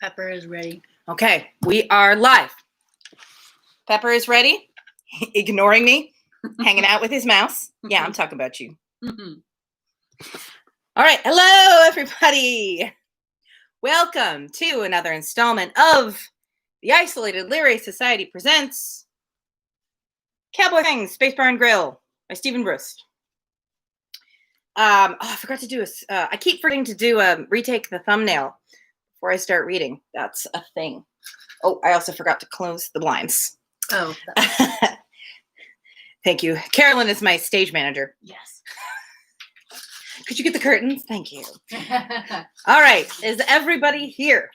Pepper is ready. Okay, we are live. Pepper is ready, ignoring me, hanging out with his mouse. Yeah, I'm talking about you. All right, hello, everybody. Welcome to another installment of the Isolated Literary Society presents Cowboy Feng, Spacebar and Grille by Stephen Brust. I forgot to do I keep forgetting to do a retake the thumbnail before I start reading. That's a thing. Oh, I also forgot to close the blinds. Oh. Thank you. Carolyn is my stage manager. Yes. Could you get the curtains? Thank you. All right. Is everybody here?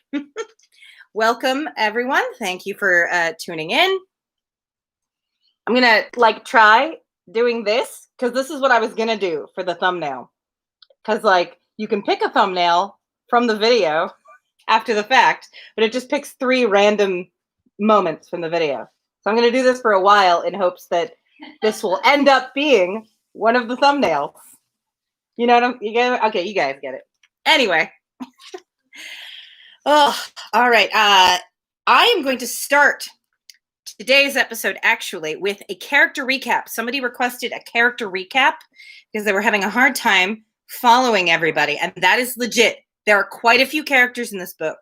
Welcome, everyone. Thank you for tuning in. I'm going to try doing this because this is what I was going to do for the thumbnail. Because you can pick a thumbnail from the video after the fact, but it just picks 3 random moments from the video. So I'm going to do this for a while in hopes that this will end up being one of the thumbnails. You know what you get it? Okay, you guys get it. Anyway. Oh, all right. I am going to start today's episode actually with a character recap. Somebody requested a character recap because they were having a hard time following everybody, and that is legit. There are quite a few characters in this book,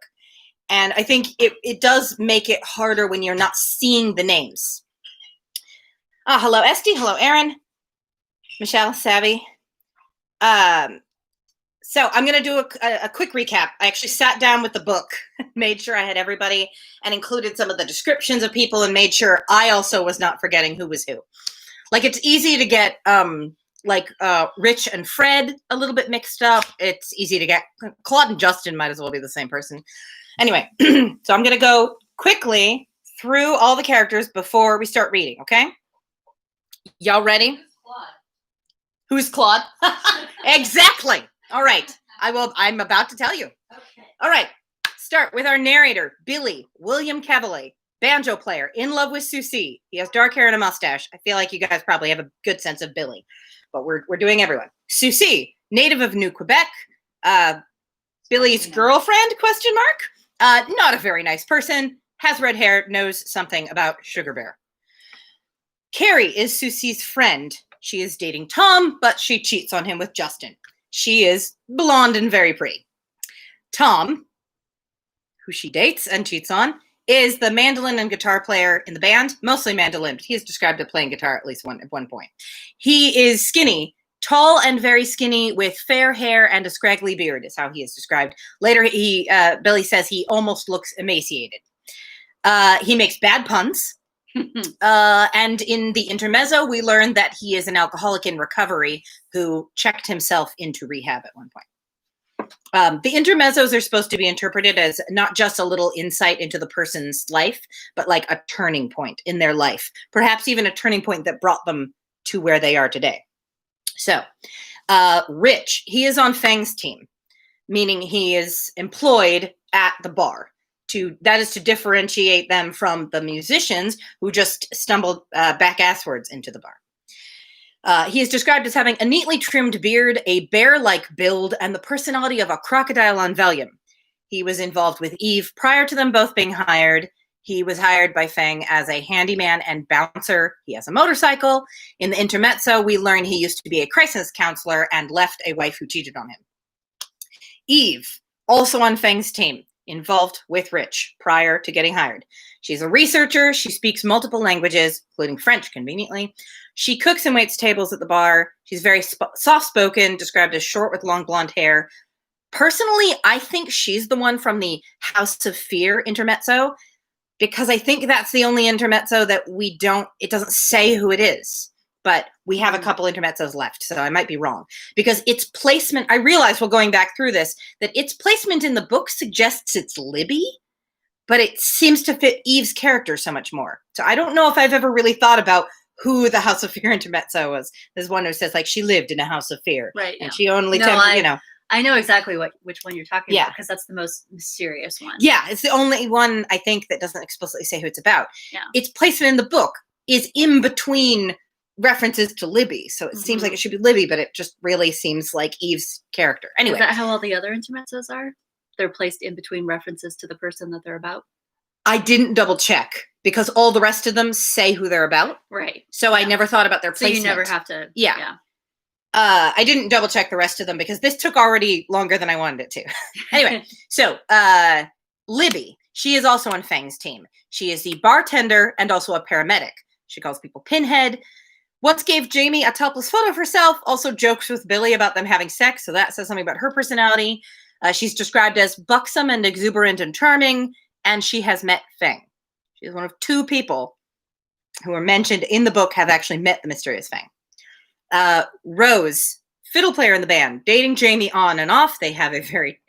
and I think it does make it harder when you're not seeing the names. Hello, Esty. Hello, Aaron. Michelle, Savvy. So I'm going to do a quick recap. I actually sat down with the book, made sure I had everybody, and included some of the descriptions of people, and made sure I also was not forgetting who was who. It's easy to get Rich and Fred a little bit mixed up. It's easy to get Claude and Justin might as well be the same person. Anyway, so I'm going to go quickly through all the characters before we start reading, okay? Y'all ready? Who's Claude? Exactly. All right. I'm about to tell you. Okay. All right. Start with our narrator, Billy, William Cavalier, banjo player, in love with Susie. He has dark hair and a mustache. I feel like you guys probably have a good sense of Billy, but we're doing everyone. Susie, native of New Quebec. Billy's girlfriend, ? Not a very nice person. Has red hair, knows something about Sugar Bear. Carrie is Susie's friend. She is dating Tom, but she cheats on him with Justin. She is blonde and very pretty. Tom, who she dates and cheats on, is the mandolin and guitar player in the band, mostly mandolin, but he is described as playing guitar at least at one point. He is skinny, tall and very skinny with fair hair and a scraggly beard is how he is described. Later, Billy says he almost looks emaciated. He makes bad puns. And in the intermezzo, we learn that he is an alcoholic in recovery who checked himself into rehab at one point. The intermezzos are supposed to be interpreted as not just a little insight into the person's life, but like a turning point in their life, perhaps even a turning point that brought them to where they are today. So, Rich, he is on Feng's team, meaning he is employed at the bar. That is to differentiate them from the musicians who just stumbled back asswards into the bar. He is described as having a neatly trimmed beard, a bear-like build, and the personality of a crocodile on Valium. He was involved with Eve prior to them both being hired. He was hired by Feng as a handyman and bouncer. He has a motorcycle. In the intermezzo, we learn he used to be a crisis counselor and left a wife who cheated on him. Eve, also on Feng's team, involved with Rich prior to getting hired. She's a researcher. She speaks multiple languages, including French, conveniently. She cooks and waits tables at the bar. She's very soft-spoken, described as short with long blonde hair. Personally, I think she's the one from the House of Fear intermezzo, because I think that's the only intermezzo that it doesn't say who it is. But we have a couple intermezzos left, so I might be wrong. Because its placement, I realize while going back through this, that its placement in the book suggests it's Libby, but it seems to fit Eve's character so much more. So I don't know if I've ever really thought about who the House of Fear intermezzo was. There's one who says, she lived in a house of fear. Right. And she only I know exactly which one you're talking about, because that's the most mysterious one. Yeah, it's the only one, I think, that doesn't explicitly say who it's about. Yeah. Its placement in the book is in between references to Libby, so it seems like it should be Libby, but it just really seems like Eve's character. Anyway. Is that how all the other intermezzos are? they're placed in between references to the person that they're about? I didn't double check because all the rest of them say who they're about. Right. So I never thought about their placement. So you never have to. Yeah. I didn't double check the rest of them because this took already longer than I wanted it to. Anyway, so Libby, she is also on Feng's team. She is the bartender and also a paramedic. She calls people Pinhead. Once gave Jamie a topless photo of herself, also jokes with Billy about them having sex, so that says something about her personality. She's described as buxom and exuberant and charming, and she has met Feng. She is one of 2 people who are mentioned in the book have actually met the mysterious Feng. Rose, fiddle player in the band, dating Jamie on and off. They have a very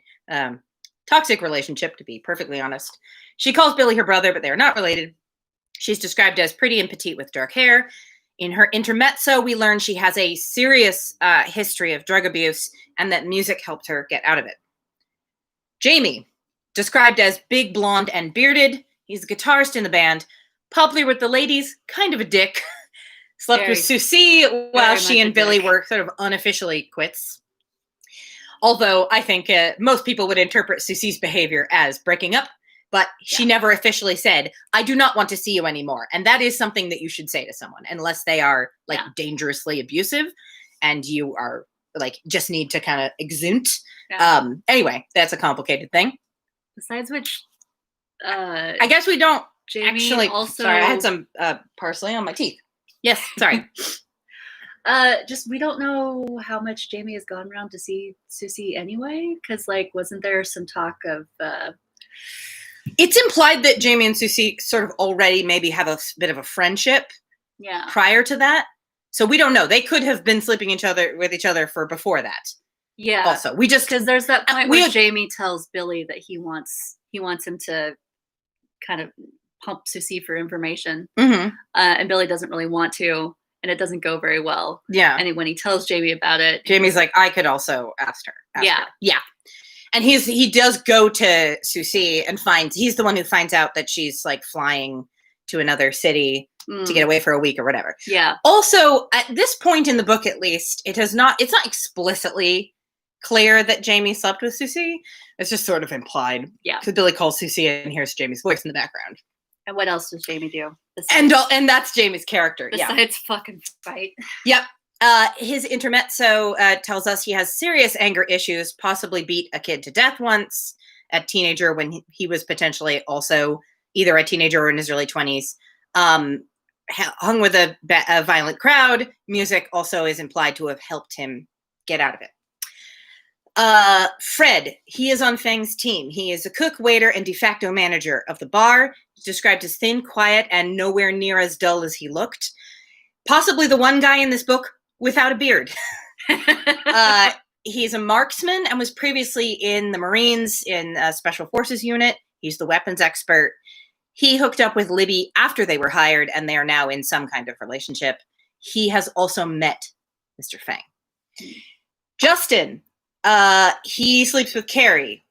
toxic relationship, to be perfectly honest. She calls Billy her brother, but they are not related. She's described as pretty and petite with dark hair. In her intermezzo, we learn she has a serious history of drug abuse and that music helped her get out of it. Jamie, described as big, blonde, and bearded. He's a guitarist in the band. Popular with the ladies, kind of a dick. Slept with Susie while she and Billy were sort of unofficially quits. Although I think most people would interpret Susie's behavior as breaking up, but she never officially said, I do not want to see you anymore. And that is something that you should say to someone, unless they are like dangerously abusive and you are like, just need to kind of exunt. Yeah. Anyway, that's a complicated thing. Besides which, I guess we don't Jamie actually, also... sorry, I had some parsley on my teeth. Yes, sorry. Just, we don't know how much Jamie has gone around to see Susie anyway. Cause like, wasn't there some talk of, it's implied that Jamie and Susie sort of already maybe have a bit of a friendship prior to that. So we don't know. They could have been sleeping with each other for before that. Yeah. Also, we just, because there's that point where Jamie tells Billy that he wants him to kind of pump Susie for information. And Billy doesn't really want to, and it doesn't go very well. Yeah. And when he tells Jamie about it, Jamie's like, I could also ask her. Yeah. And he does go to Susie and he's the one who finds out that she's like flying to another city to get away for a week or whatever. Yeah. Also, at this point in the book, at least, it's not explicitly clear that Jamie slept with Susie. It's just sort of implied. Yeah. Because Billy calls Susie and hears Jamie's voice in the background. And what else does Jamie do? And that's Jamie's character. Besides fucking fight. Yep. His intermezzo tells us he has serious anger issues, possibly beat a kid to death once, a teenager when he was potentially also either a teenager or in his early 20s. Hung with a violent crowd. Music also is implied to have helped him get out of it. Fred, he is on Feng's team. He is a cook, waiter, and de facto manager of the bar. He's described as thin, quiet, and nowhere near as dull as he looked. Possibly the one guy in this book without a beard. He's a marksman and was previously in the Marines in a Special Forces unit. He's the weapons expert. He hooked up with Libby after they were hired, and they are now in some kind of relationship. He has also met Mr. Feng. Justin, he sleeps with Carrie.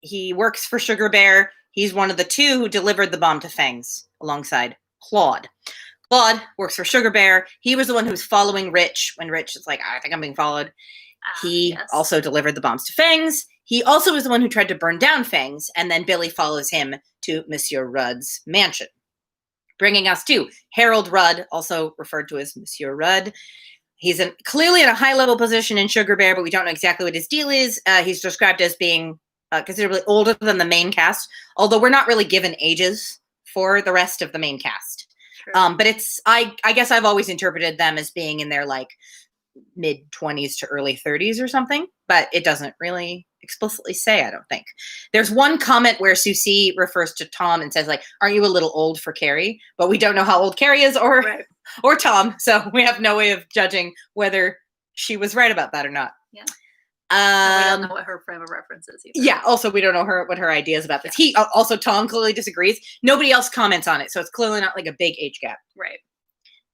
He works for Sugar Bear. He's one of the 2 who delivered the bomb to Feng's alongside Claude. Claude works for Sugar Bear. He was the one who was following Rich when Rich is like, I think I'm being followed. He also delivered the bombs to Feng's. He also was the one who tried to burn down Feng's, and then Billy follows him to Monsieur Rudd's mansion. Bringing us to Harold Rudd, also referred to as Monsieur Rudd. He's clearly in a high-level position in Sugar Bear, but we don't know exactly what his deal is. He's described as being considerably older than the main cast, although we're not really given ages for the rest of the main cast. But I guess I've always interpreted them as being in their like mid-20s to early 30s or something, but it doesn't really explicitly say, I don't think. There's one comment where Susie refers to Tom and says like, aren't you a little old for Carrie? But we don't know how old Carrie is or Tom, so we have no way of judging whether she was right about that or not. Yeah. We don't know what her frame of reference is either. Yeah, also we don't know what her idea is about this. He also, Tom clearly disagrees. Nobody else comments on it, so it's clearly not like a big age gap. Right.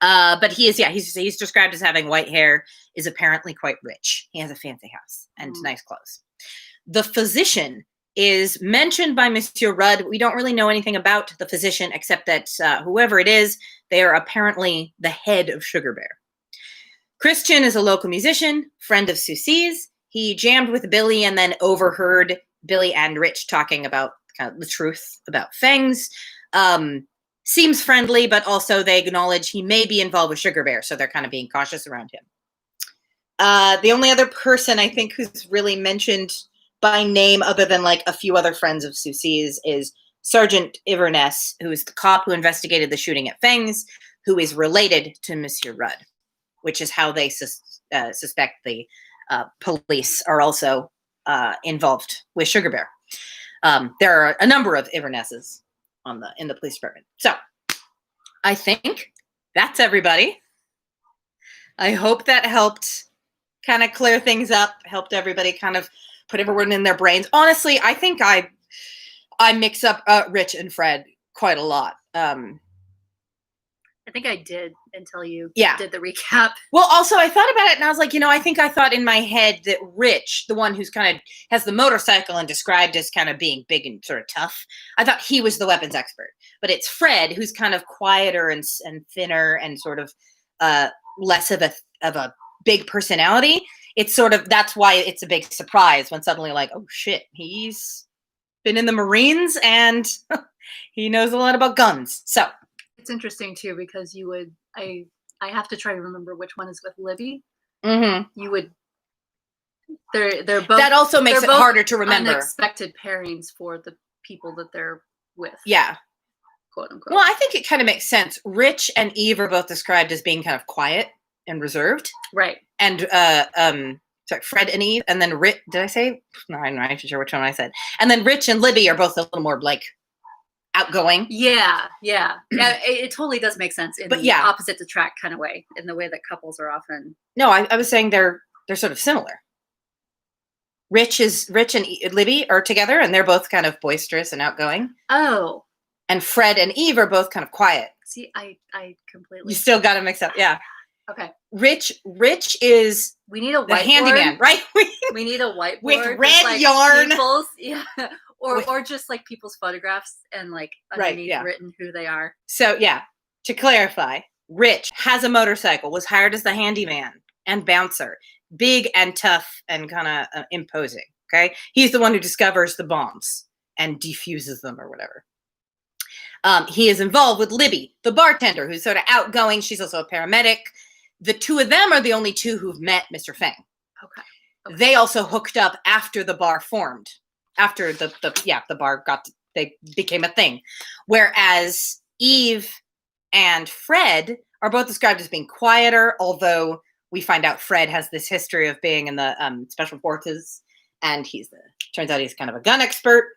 But he's described as having white hair, is apparently quite rich. He has a fancy house and nice clothes. The physician is mentioned by Monsieur Rudd. We don't really know anything about the physician except that whoever it is, they are apparently the head of Sugar Bear. Christian is a local musician, friend of Susie's. he jammed with Billy and then overheard Billy and Rich talking about kind of the truth about Feng's. Seems friendly, but also they acknowledge he may be involved with Sugar Bear, so they're kind of being cautious around him. The only other person I think who's really mentioned by name, other than like a few other friends of Susie's, is Sergeant Iverness, who is the cop who investigated the shooting at Feng's, who is related to Monsieur Rudd, which is how they suspect the police are also involved with Sugar Bear. There are a number of Ivernesses in the police department. So I think that's everybody. I hope that helped kind of clear things up, helped everybody kind of put everyone in their brains. Honestly, I think I mix up Rich and Fred quite a lot. I think I did until you Yeah. did the recap. Well, also, I thought about it and I was like, I think I thought in my head that Rich, the one who's kind of has the motorcycle and described as kind of being big and sort of tough, I thought he was the weapons expert. But it's Fred who's kind of quieter and thinner and sort of less of a big personality. It's sort of, that's why it's a big surprise when suddenly like, oh shit, he's been in the Marines and he knows a lot about guns. So it's interesting too, because you would, I have to try to remember which one is with Libby. Mm-hmm. You would, they're both. That also makes it harder to remember. Unexpected pairings for the people that they're with. Yeah. Quote unquote. Well, I think it kind of makes sense. Rich and Eve are both described as being kind of quiet and reserved. Right. And sorry, Fred and Eve, and then Rich. Did I say? No, I'm not actually sure which one I said. And then Rich and Libby are both a little more like outgoing. Yeah. It totally does make sense in the opposite to track kind of way, in the way that couples are often. No, I was saying they're sort of similar. Rich and Libby are together, and they're both kind of boisterous and outgoing. Oh. And Fred and Eve are both kind of quiet. See, I completely. You still got to mix up, yeah. Okay. Rich is. We need a whiteboard. The handyman, right? We need a whiteboard with red yarn. Yeah. Or just like people's photographs and like underneath written who they are. So yeah, to clarify, Rich has a motorcycle, was hired as the handyman and bouncer, big and tough and kind of imposing. Okay, he's the one who discovers the bombs and defuses them or whatever. He is involved with Libby, the bartender, who's sort of outgoing. She's also a paramedic. The two of them are the only two who've met Mr. Feng. Okay. They also hooked up after the bar formed. After the bar they became a thing. Whereas Eve and Fred are both described as being quieter, although we find out Fred has this history of being in the special forces, and turns out he's kind of a gun expert.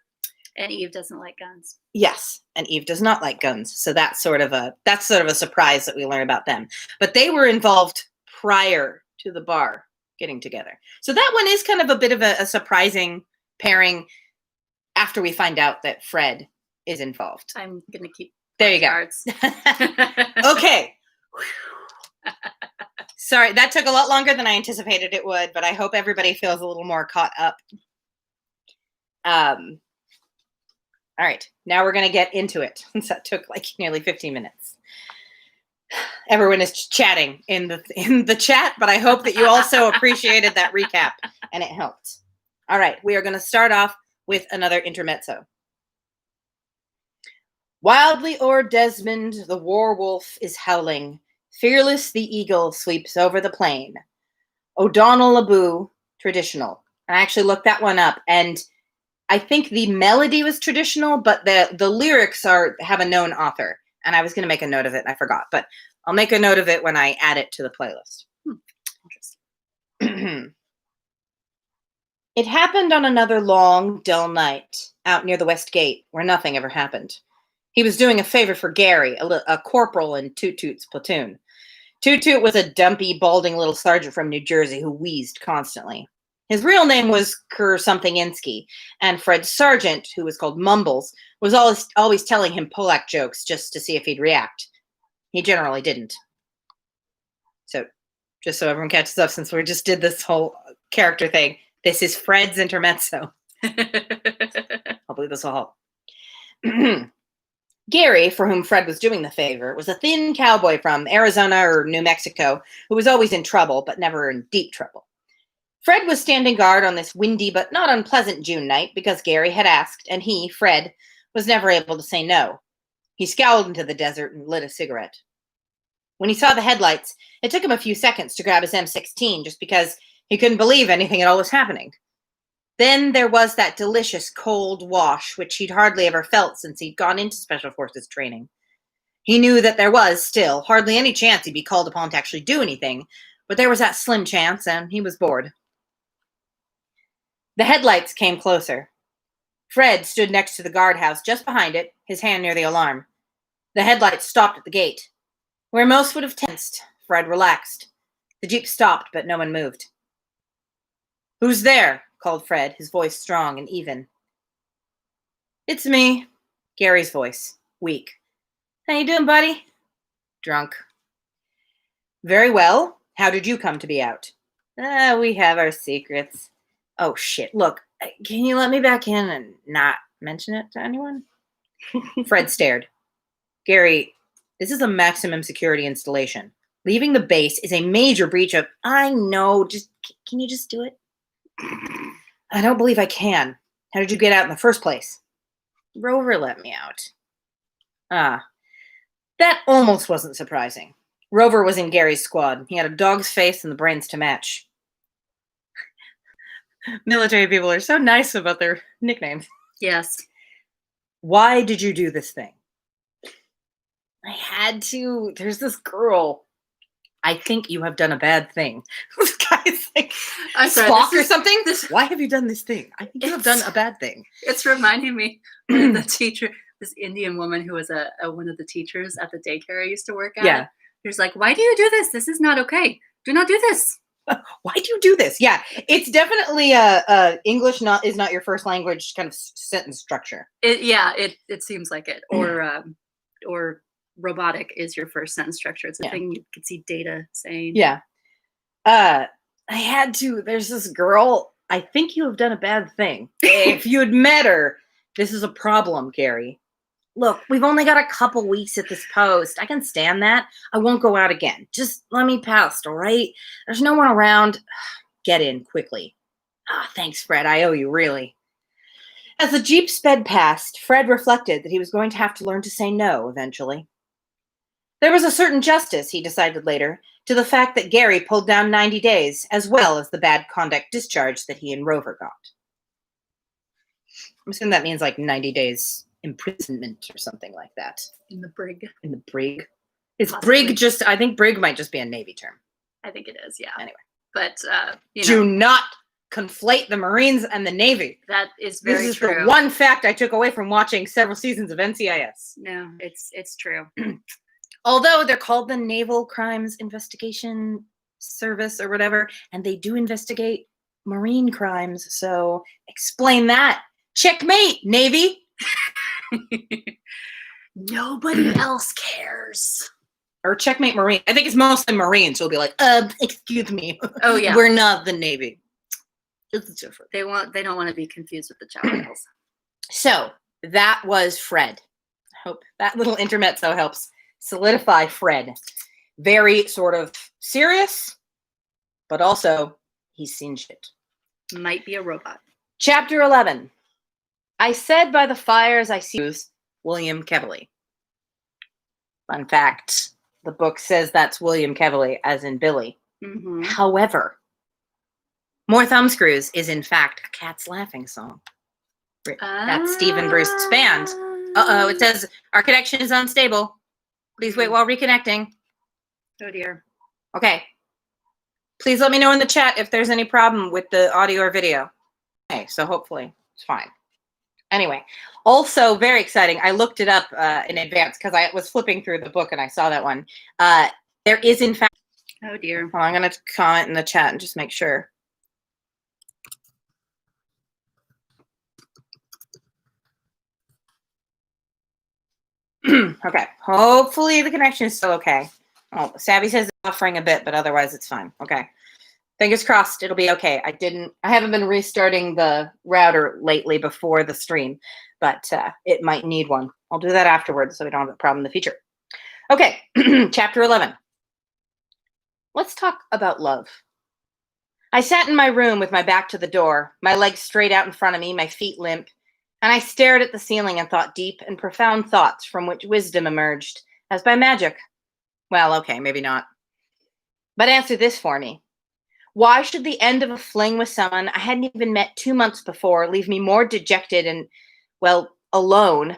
And Eve doesn't like guns. Yes, and Eve does not like guns. So that's sort of a surprise that we learn about them. But they were involved prior to the bar getting together. So that one is kind of a bit of a surprising pairing after we find out that Fred is involved. I'm gonna keep there you cards. Go. Okay. Sorry, that took a lot longer than I anticipated it would, but I hope everybody feels a little more caught up. All right, now we're going to get into it. That took like nearly 15 minutes. Everyone is chatting in the chat, but I hope that you also appreciated that recap and it helped. All right, we are going to start off with another intermezzo. Wildly o'er Desmond, the war wolf is howling. Fearless the eagle sweeps over the plain. O'Donnell Abu, traditional. I actually looked that one up, and I think the melody was traditional, but the lyrics have a known author. And I was going to make a note of it, and I forgot. But I'll make a note of it when I add it to the playlist. Interesting. It happened on another long, dull night out near the West Gate, where nothing ever happened. He was doing a favor for Gary, a corporal in Toot Toot's platoon. Toot Toot was a dumpy, balding little sergeant from New Jersey who wheezed constantly. His real name was Kerr Something-Insky, and Fred's sergeant, who was called Mumbles, was always telling him Polak jokes just to see if he'd react. He generally didn't. So, just so everyone catches up, since we just did this whole character thing, this is Fred's intermezzo. Hopefully this will help. Gary, for whom Fred was doing the favor, was a thin cowboy from Arizona or New Mexico who was always in trouble, but never in deep trouble. Fred was standing guard on this windy but not unpleasant June night because Gary had asked, and he, Fred, was never able to say no. He scowled into the desert and lit a cigarette. When he saw the headlights, it took him a few seconds to grab his M16 just because he couldn't believe anything at all was happening. Then there was that delicious cold wash, which he'd hardly ever felt since he'd gone into Special Forces training. He knew that there was still hardly any chance he'd be called upon to actually do anything, but there was that slim chance, and he was bored. The headlights came closer. Fred stood next to the guardhouse just behind it, his hand near the alarm. The headlights stopped at the gate. Where most would have tensed, Fred relaxed. The Jeep stopped, but no one moved. "Who's there?" called Fred, his voice strong and even. "It's me," Gary's voice, weak. "How you doing, buddy?" "Drunk." "Very well. How did you come to be out?" We have our secrets." "Oh, shit. Look, can you let me back in and not mention it to anyone?" Fred stared. "Gary, this is a maximum security installation. Leaving the base is a major breach of..." "I know. Can you just do it?" "I don't believe I can. How did you get out in the first place?" "Rover let me out." "Ah, that almost wasn't surprising. Rover was in Gary's squad. He had a dog's face and the brains to match." Military people are so nice about their nicknames. Yes. "Why did you do this thing?" "I had to. There's this girl. I think you have done a bad thing." This guy's like, I'm sorry, Spock or something? Why have you done this thing? "I think you have done a bad thing." It's reminding me of the teacher, this Indian woman who was one of the teachers at the daycare I used to work at. Yeah. Who's like, "Why do you do this? This is not okay. Do not do this." Why do you do this? Yeah, it's definitely English is not your first language kind of sentence structure. It seems like it. Or robotic is your first sentence structure. It's a thing you could see Data saying. Yeah. I had to. There's this girl. I think you have done a bad thing. If you had met her, this is a problem, Gary. "Look, we've only got a couple weeks at this post. I can stand that. I won't go out again. Just let me past, all right? There's no one around. Get in quickly." Thanks, Fred. I owe you, really." As the Jeep sped past, Fred reflected that he was going to have to learn to say no eventually. There was a certain justice, he decided later, to the fact that Gary pulled down 90 days, as well as the bad conduct discharge that he and Rover got. I'm assuming that means like 90 days imprisonment or something like that. In the brig. In the brig? Is Possibly. brig just, I think brig might just be a Navy term. I think it is, yeah. Anyway. But, Do not conflate the Marines and the Navy. That is very true. This is the one fact I took away from watching several seasons of NCIS. No, it's true. Although they're called the Naval Crimes Investigation Service or whatever, and they do investigate Marine crimes, so explain that. Checkmate, Navy! Nobody else cares. Or checkmate Marine. I think it's mostly Marines who'll be like, excuse me. Oh, yeah. We're not the Navy. It's different. They don't want to be confused with the Chowders. So, that was Fred. I hope that little intermezzo helps solidify Fred. Very sort of serious, but also he's seen shit. Might be a robot. Chapter 11. I said by the fires I see William Kevley. Fun fact, the book says that's William Kevley, as in Billy. Mm-hmm. However, More Thumbscrews is in fact a Cat's Laughing song. That's Stephen Brust's band. It says, our connection is unstable. Please wait while reconnecting. Oh dear. Okay. Please let me know in the chat if there's any problem with the audio or video. Okay, so hopefully it's fine. Anyway, also very exciting. I looked it up in advance because I was flipping through the book and I saw that one. There is in fact... Oh dear. Well, I'm going to comment in the chat and just make sure. Okay, hopefully the connection is still okay. Oh, Savvy says it's buffering a bit, but otherwise it's fine. Okay. Fingers crossed it'll be okay. I haven't been restarting the router lately before the stream, but it might need one. I'll do that afterwards so we don't have a problem in the future. Okay, chapter 11. Let's talk about love. I sat in my room with my back to the door, my legs straight out in front of me, my feet limp, and I stared at the ceiling and thought deep and profound thoughts from which wisdom emerged, as by magic. Well, okay, maybe not. But answer this for me. Why should the end of a fling with someone I hadn't even met 2 months before leave me more dejected and, well, alone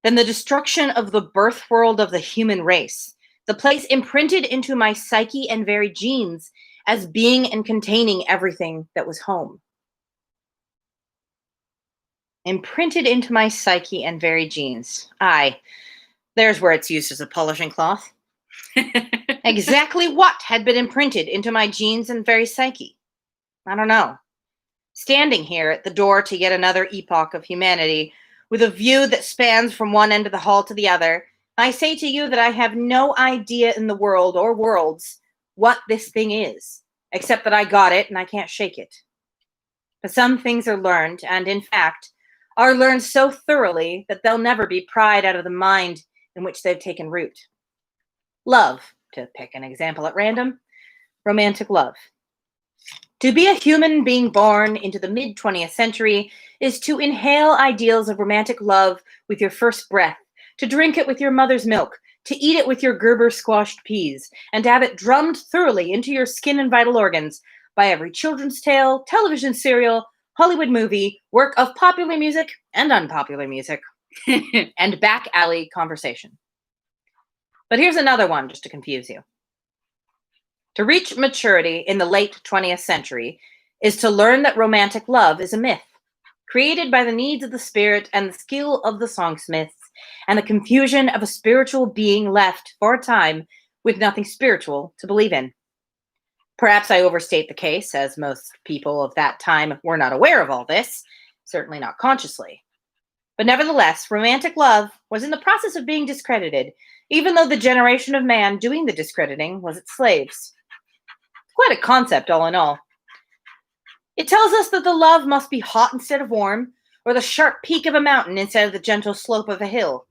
than the destruction of the birth world of the human race, the place imprinted into my psyche and very genes as being and containing everything that was home? Imprinted into my psyche and very genes. Aye, there's where it's used as a polishing cloth. Exactly what had been imprinted into my genes and very psyche? I don't know. Standing here at the door to yet another epoch of humanity, with a view that spans from one end of the hall to the other, I say to you that I have no idea in the world or worlds what this thing is, except that I got it and I can't shake it. But some things are learned, and in fact, are learned so thoroughly that they'll never be pried out of the mind in which they've taken root. Love, to pick an example at random, romantic love. To be a human being born into the mid-20th century is to inhale ideals of romantic love with your first breath, to drink it with your mother's milk, to eat it with your Gerber squashed peas, and to have it drummed thoroughly into your skin and vital organs by every children's tale, television serial, Hollywood movie, work of popular music and unpopular music, and back alley conversation. But here's another one just to confuse you. To reach maturity in the late 20th century is to learn that romantic love is a myth, created by the needs of the spirit and the skill of the songsmiths, and the confusion of a spiritual being left, for a time, with nothing spiritual to believe in. Perhaps I overstate the case, as most people of that time were not aware of all this, certainly not consciously. But nevertheless, romantic love was in the process of being discredited, even though the generation of man doing the discrediting was its slaves. Quite a concept, all in all. It tells us that the love must be hot instead of warm, or the sharp peak of a mountain instead of the gentle slope of a hill.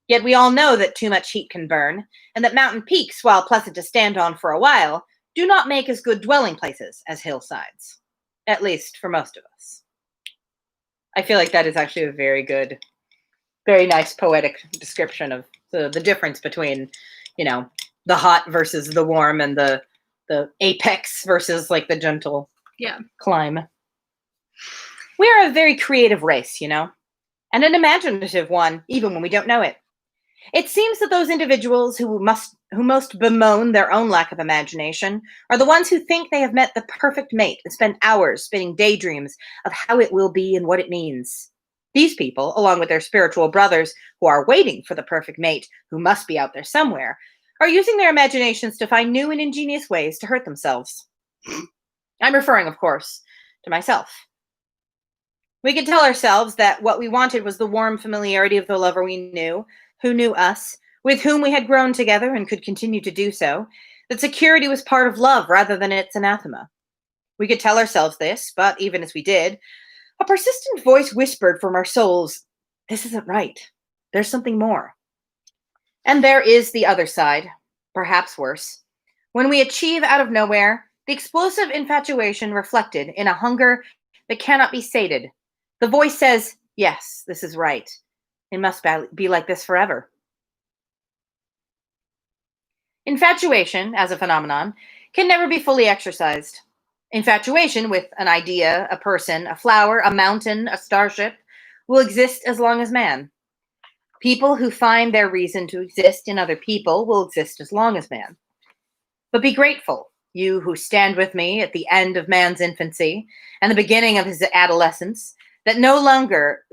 Yet we all know that too much heat can burn, and that mountain peaks, while pleasant to stand on for a while, do not make as good dwelling places as hillsides. At least for most of us. I feel like that is actually a very good, very nice poetic description of the difference between, the hot versus the warm, and the apex versus like the gentle climb. We are a very creative race, and an imaginative one, even when we don't know it. It seems that those individuals who most bemoan their own lack of imagination are the ones who think they have met the perfect mate and spend hours spinning daydreams of how it will be and what it means. These people, along with their spiritual brothers who are waiting for the perfect mate, who must be out there somewhere, are using their imaginations to find new and ingenious ways to hurt themselves. I'm referring, of course, to myself. We could tell ourselves that what we wanted was the warm familiarity of the lover we knew, who knew us, with whom we had grown together and could continue to do so, that security was part of love rather than its anathema. We could tell ourselves this, but even as we did, a persistent voice whispered from our souls, "This isn't right. There's something more." And there is the other side, perhaps worse. When we achieve out of nowhere the explosive infatuation reflected in a hunger that cannot be sated, the voice says, "Yes, this is right. It must be like this forever." Infatuation, as a phenomenon, can never be fully exercised. Infatuation with an idea, a person, a flower, a mountain, a starship, will exist as long as man. People who find their reason to exist in other people will exist as long as man. But be grateful, you who stand with me at the end of man's infancy and the beginning of his adolescence, that no longer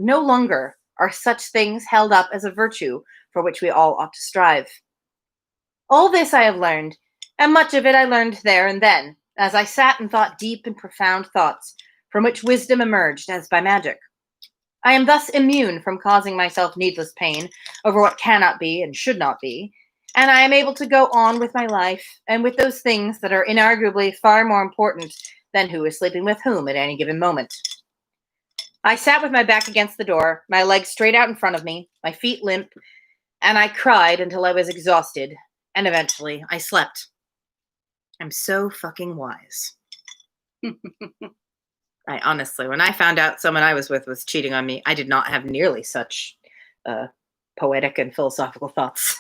are such things held up as a virtue for which we all ought to strive. All this I have learned, and much of it I learned there and then, as I sat and thought deep and profound thoughts, from which wisdom emerged as by magic. I am thus immune from causing myself needless pain over what cannot be and should not be, and I am able to go on with my life and with those things that are inarguably far more important than who is sleeping with whom at any given moment. I sat with my back against the door, my legs straight out in front of me, my feet limp, and I cried until I was exhausted, and eventually I slept. I'm so fucking wise. I honestly, when I found out someone I was with was cheating on me, I did not have nearly such poetic and philosophical thoughts.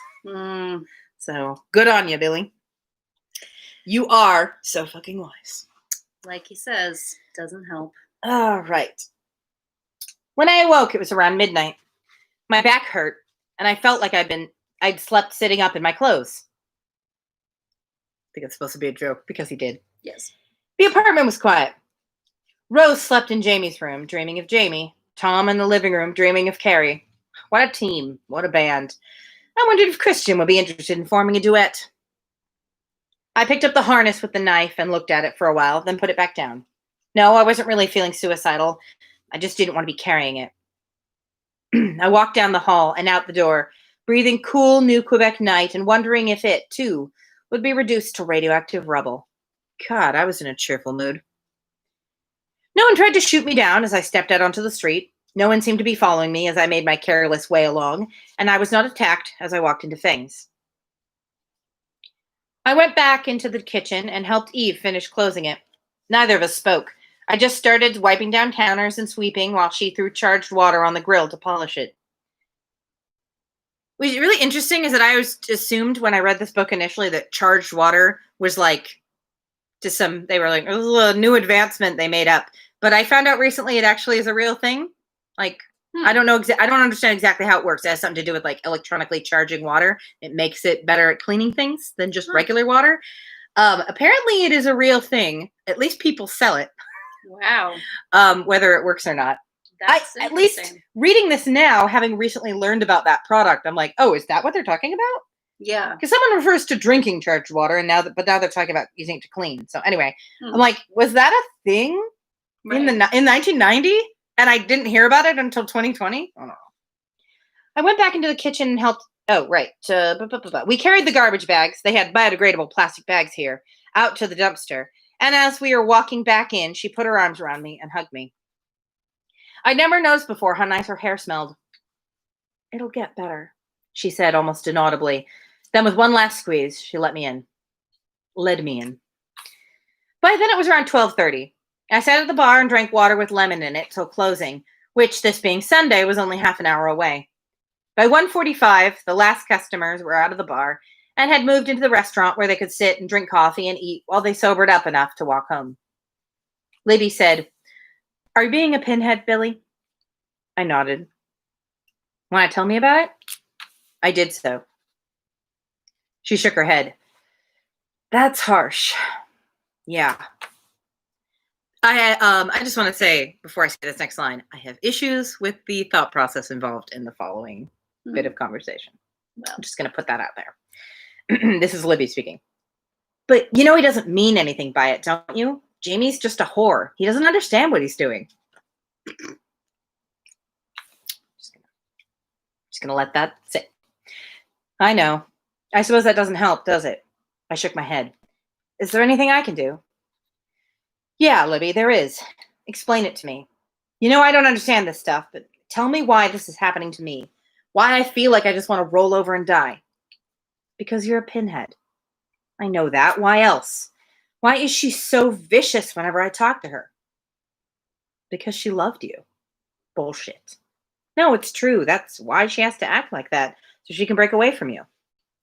So good on you, Billy. You are so fucking wise. Like he says, doesn't help. All right. When I awoke, it was around midnight. My back hurt, and I felt like I'd slept sitting up in my clothes. I think it's supposed to be a joke, because he did. Yes. The apartment was quiet. Rose slept in Jamie's room, dreaming of Jamie. Tom in the living room, dreaming of Carrie. What a team. What a band. I wondered if Christian would be interested in forming a duet. I picked up the harness with the knife and looked at it for a while, then put it back down. No, I wasn't really feeling suicidal. I just didn't want to be carrying it. I walked down the hall and out the door, breathing cool New Quebec night and wondering if it, too, would be reduced to radioactive rubble. God, I was in a cheerful mood. No one tried to shoot me down as I stepped out onto the street. No one seemed to be following me as I made my careless way along, and I was not attacked as I walked into Feng's. I went back into the kitchen and helped Eve finish closing it. Neither of us spoke. I just started wiping down counters and sweeping while she threw charged water on the grill to polish it. What's really interesting is that I always assumed when I read this book initially that charged water was like just they were like, it was a new advancement they made up. But I found out recently it actually is a real thing. Like, I don't know. I don't understand exactly how it works. It has something to do with like electronically charging water. It makes it better at cleaning things than just regular water. Apparently it is a real thing. At least people sell it. Wow. Whether it works or not. That's at least reading this now, having recently learned about that product, I'm like, oh, is that what they're talking about? Yeah. Because someone refers to drinking charged water, and now they're talking about using it to clean. So anyway, I'm like, was that a thing in 1990? And I didn't hear about it until 2020? Oh, no. I went back into the kitchen and helped. Oh, right. We carried the garbage bags. They had biodegradable plastic bags here, out to the dumpster. And as we were walking back in, she put her arms around me and hugged me. I'd never noticed before how nice her hair smelled. It'll get better, she said almost inaudibly. Then with one last squeeze, she led me in. By then it was around 12:30. I sat at the bar and drank water with lemon in it till closing, which, this being Sunday, was only half an hour away. By 1:45, the last customers were out of the bar and had moved into the restaurant where they could sit and drink coffee and eat while they sobered up enough to walk home. Libby said, "Are you being a pinhead, Billy?" I nodded. "Want to tell me about it?" I did so. She shook her head. "That's harsh. Yeah. I just want to say, before I say this next line, I have issues with the thought process involved in the following bit of conversation. Well, I'm just going to put that out there. This is Libby speaking. But you know he doesn't mean anything by it, don't you? Jamie's just a whore. He doesn't understand what he's doing. Just gonna let that sit. I know. I suppose that doesn't help, does it? I shook my head. Is there anything I can do? Yeah, Libby, there is. Explain it to me. You know I don't understand this stuff, but tell me why this is happening to me. Why I feel like I just want to roll over and die. Because you're a pinhead. I know that. Why else? Why is she so vicious whenever I talk to her? Because she loved you. Bullshit. No, it's true. That's why she has to act like that, so she can break away from you.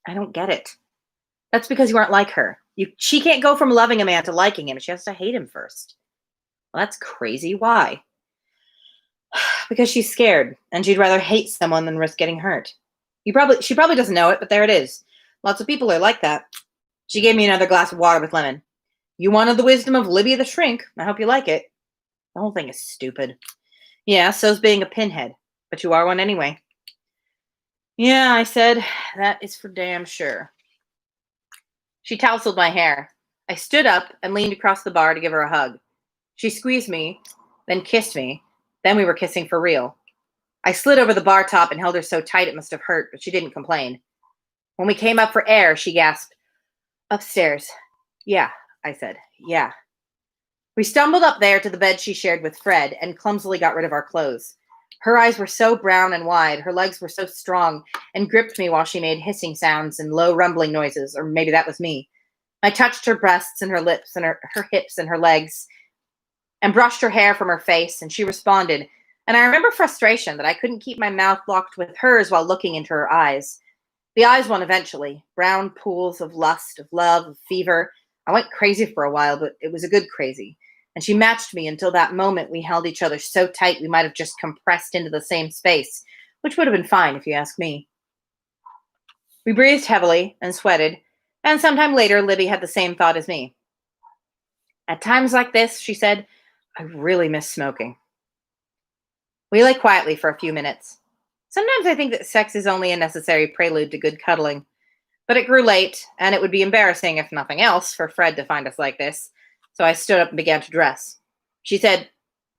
I don't get it. That's because you aren't like her. She can't go from loving a man to liking him. She has to hate him first. Well, that's crazy. Why? Because she's scared, and she'd rather hate someone than risk getting hurt. She probably doesn't know it, but there it is. Lots of people are like that. She gave me another glass of water with lemon. You wanted the wisdom of Libby the Shrink. I hope you like it. The whole thing is stupid. Yeah, so's being a pinhead. But you are one anyway. Yeah, I said, that is for damn sure. She tousled my hair. I stood up and leaned across the bar to give her a hug. She squeezed me, then kissed me. Then we were kissing for real. I slid over the bar top and held her so tight it must have hurt, but she didn't complain. When we came up for air, she gasped, "Upstairs." Yeah, I said, yeah. We stumbled up there to the bed she shared with Fred and clumsily got rid of our clothes. Her eyes were so brown and wide, her legs were so strong, and gripped me while she made hissing sounds and low rumbling noises, or maybe that was me. I touched her breasts and her lips and her hips and her legs. and brushed her hair from her face, and she responded, and I remember frustration that I couldn't keep my mouth locked with hers while looking into her eyes. The eyes won eventually, brown pools of lust, of love, of fever. I went crazy for a while, but it was a good crazy. And she matched me until that moment we held each other so tight we might have just compressed into the same space, which would have been fine if you ask me. We breathed heavily and sweated, and sometime later Libby had the same thought as me. At times like this, she said, I really miss smoking. We lay quietly for a few minutes. Sometimes I think that sex is only a necessary prelude to good cuddling. But it grew late, and it would be embarrassing, if nothing else, for Fred to find us like this. So I stood up and began to dress. She said,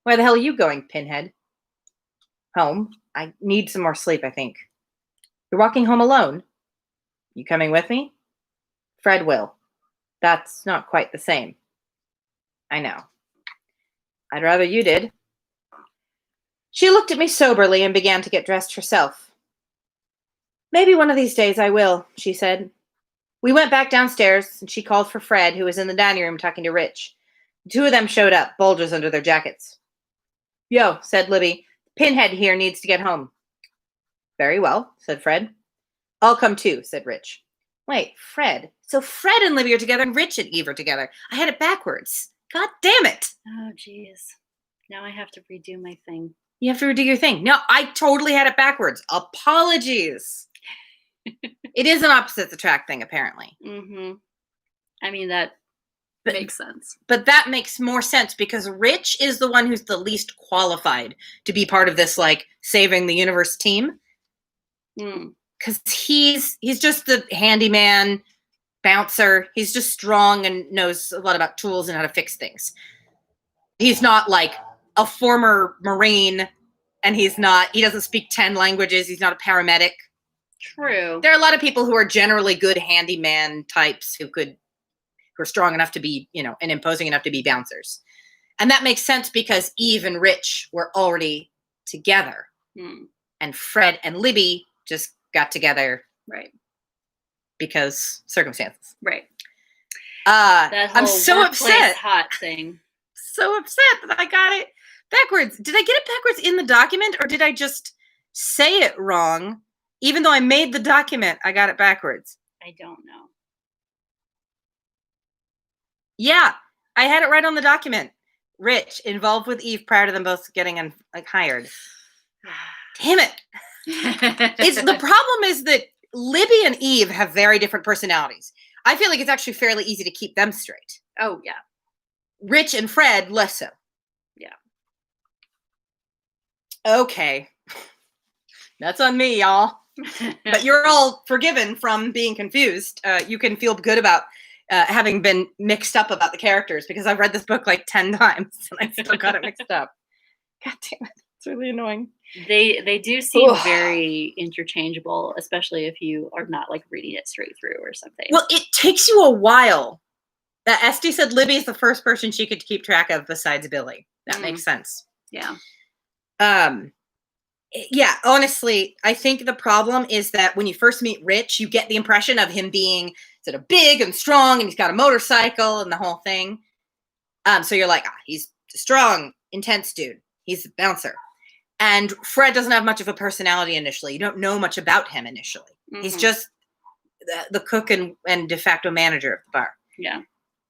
Where the hell are you going, Pinhead? Home. I need some more sleep, I think. You're walking home alone? You coming with me? Fred will. That's not quite the same. I know. I'd rather you did. She looked at me soberly and began to get dressed herself. Maybe one of these days I will, she said. We went back downstairs, and she called for Fred, who was in the dining room talking to Rich. The two of them showed up, bulges under their jackets. Yo, said Libby, Pinhead here needs to get home. Very well, said Fred. I'll come too, said Rich. Wait, Fred. So Fred and Libby are together and Rich and Eve are together. I had it backwards. God damn it. Oh, jeez. Now I have to redo my thing. You have to redo your thing. No, I totally had it backwards. Apologies. It is an opposites attract thing, apparently. Mm-hmm. I mean, that makes sense. But that makes more sense because Rich is the one who's the least qualified to be part of this, like, saving the universe team. Because he's just the handyman, bouncer. He's just strong and knows a lot about tools and how to fix things. He's not, like, a former Marine, and he doesn't speak 10 languages. He's not a paramedic. True. There are a lot of people who are generally good handyman types who are strong enough to be, and imposing enough to be bouncers. And that makes sense because Eve and Rich were already together. And Fred and Libby just got together. Right. Because circumstances. Right. That whole I'm so upset. Hot thing. So upset that I got it backwards. Did I get it backwards in the document, or did I just say it wrong? Even though I made the document, I got it backwards. I don't know. Yeah, I had it right on the document. Rich, involved with Eve prior to them both getting hired. Damn it. The problem is that Libby and Eve have very different personalities. I feel like it's actually fairly easy to keep them straight. Oh, yeah. Rich and Fred, less so. Yeah. Okay. That's on me, y'all. But you're all forgiven from being confused. You can feel good about having been mixed up about the characters because I've read this book like 10 times and I still got it mixed up. God damn it. It's really annoying. They do seem very interchangeable, especially if you are not like reading it straight through or something. Well, it takes you a while. Esty said Libby is the first person she could keep track of besides Billy. That makes sense. Yeah. Yeah, honestly, I think the problem is that when you first meet Rich, you get the impression of him being sort of big and strong, and he's got a motorcycle and the whole thing. So you're like, he's a strong, intense dude. He's a bouncer. And Fred doesn't have much of a personality initially. You don't know much about him initially. He's just the cook and de facto manager of the bar. Yeah.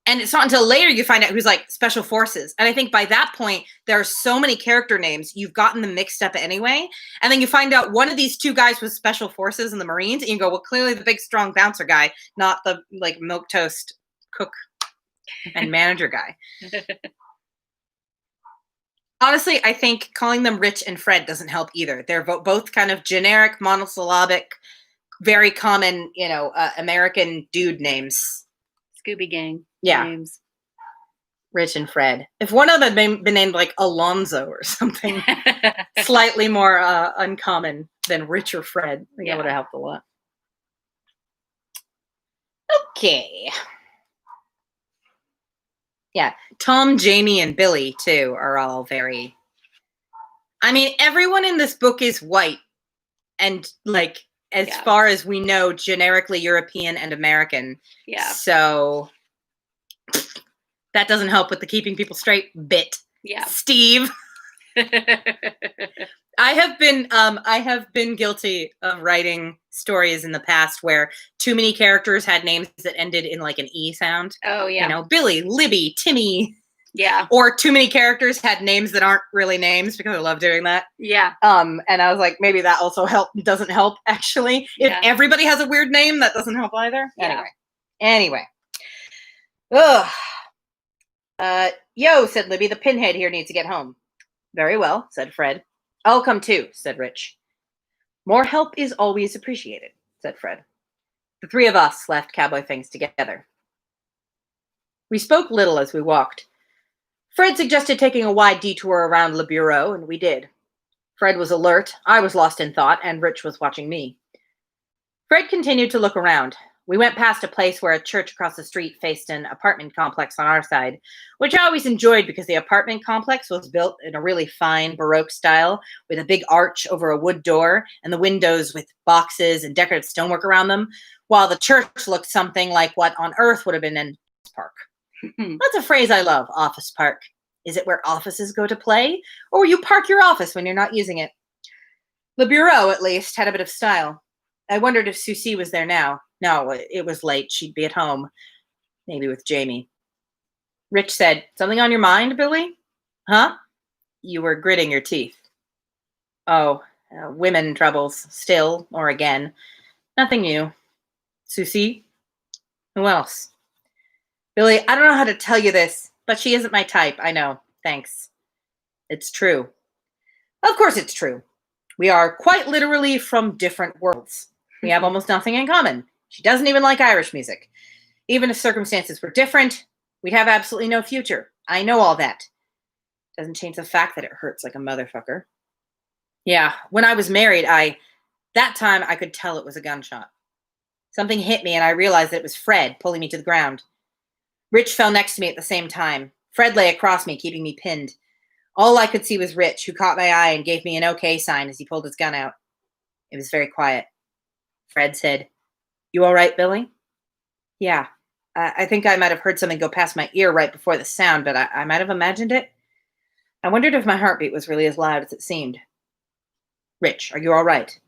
And it's not until later you find out who's like special forces. And I think by that point, there are so many character names, you've gotten them mixed up anyway. And then you find out one of these two guys was special forces in the Marines. And you go, well, clearly the big, strong bouncer guy, not the like milquetoast cook and manager guy. Honestly, I think calling them Rich and Fred doesn't help either. They're both kind of generic, monosyllabic, very common, American dude names. Scooby Gang. Yeah. Names. Rich and Fred. If one of them had been named like Alonzo or something slightly more uncommon than Rich or Fred, I think that would have helped a lot. Okay. Yeah. Tom, Jamie, and Billy, too, are all very... I mean, everyone in this book is white. And, like, as far as we know, generically European and American. Yeah. So... that doesn't help with the keeping people straight bit. Yeah. Steve. I have been guilty of writing stories in the past where too many characters had names that ended in like an E sound. Oh, yeah. You know, Billy, Libby, Timmy. Yeah. Or too many characters had names that aren't really names, because I love doing that. Yeah. And I was like, maybe that also doesn't help, actually. Yeah. If everybody has a weird name, that doesn't help either. Yeah. Anyway. Ugh. Yo, said Libby, the pinhead here needs to get home. Very well, said Fred. I'll come too, said Rich. More help is always appreciated, said Fred. The three of us left Cowboy Feng's together. We spoke little as we walked. Fred suggested taking a wide detour around Le Bureau, and we did. Fred was alert, I was lost in thought, and Rich was watching me. Fred continued to look around. We went past a place where a church across the street faced an apartment complex on our side, which I always enjoyed because the apartment complex was built in a really fine Baroque style with a big arch over a wood door and the windows with boxes and decorative stonework around them, while the church looked something like what on Earth would have been an office park. That's a phrase I love, office park. Is it where offices go to play, or where you park your office when you're not using it? The Bureau, at least, had a bit of style. I wondered if Susie was there now. No, it was late. She'd be at home. Maybe with Jamie. Rich said, something on your mind, Billy? Huh? You were gritting your teeth. Oh, women troubles. Still, or again. Nothing new. Susie? Who else? Billy, I don't know how to tell you this, but she isn't my type. I know. Thanks. It's true. Of course it's true. We are quite literally from different worlds. We have almost nothing in common. She doesn't even like Irish music. Even if circumstances were different, we'd have absolutely no future. I know all that. Doesn't change the fact that it hurts like a motherfucker. Yeah, when I was married, that time I could tell it was a gunshot. Something hit me and I realized that it was Fred pulling me to the ground. Rich fell next to me at the same time. Fred lay across me, keeping me pinned. All I could see was Rich, who caught my eye and gave me an okay sign as he pulled his gun out. It was very quiet. Fred said, You all right, Billy? Yeah. I think I might have heard something go past my ear right before the sound, but I might have imagined it. I wondered if my heartbeat was really as loud as it seemed. Rich, are you all right?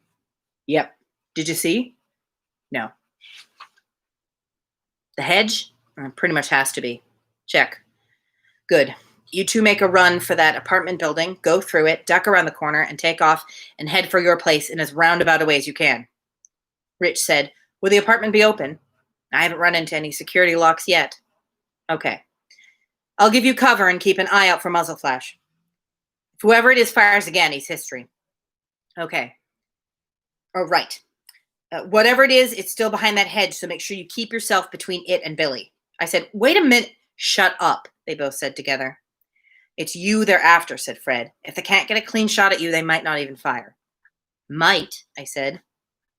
Yep. Did you see? No. The hedge? Pretty much has to be. Check. Good. You two make a run for that apartment building, go through it, duck around the corner, and take off and head for your place in as roundabout a way as you can. Rich said, Will the apartment be open? I haven't run into any security locks yet. Okay. I'll give you cover and keep an eye out for muzzle flash. If whoever it is fires again, he's history. Okay. Oh, right. Whatever it is, it's still behind that hedge, so make sure you keep yourself between it and Billy. I said, Wait a minute. Shut up, they both said together. It's you they're after, said Fred. If they can't get a clean shot at you, they might not even fire. Might, I said.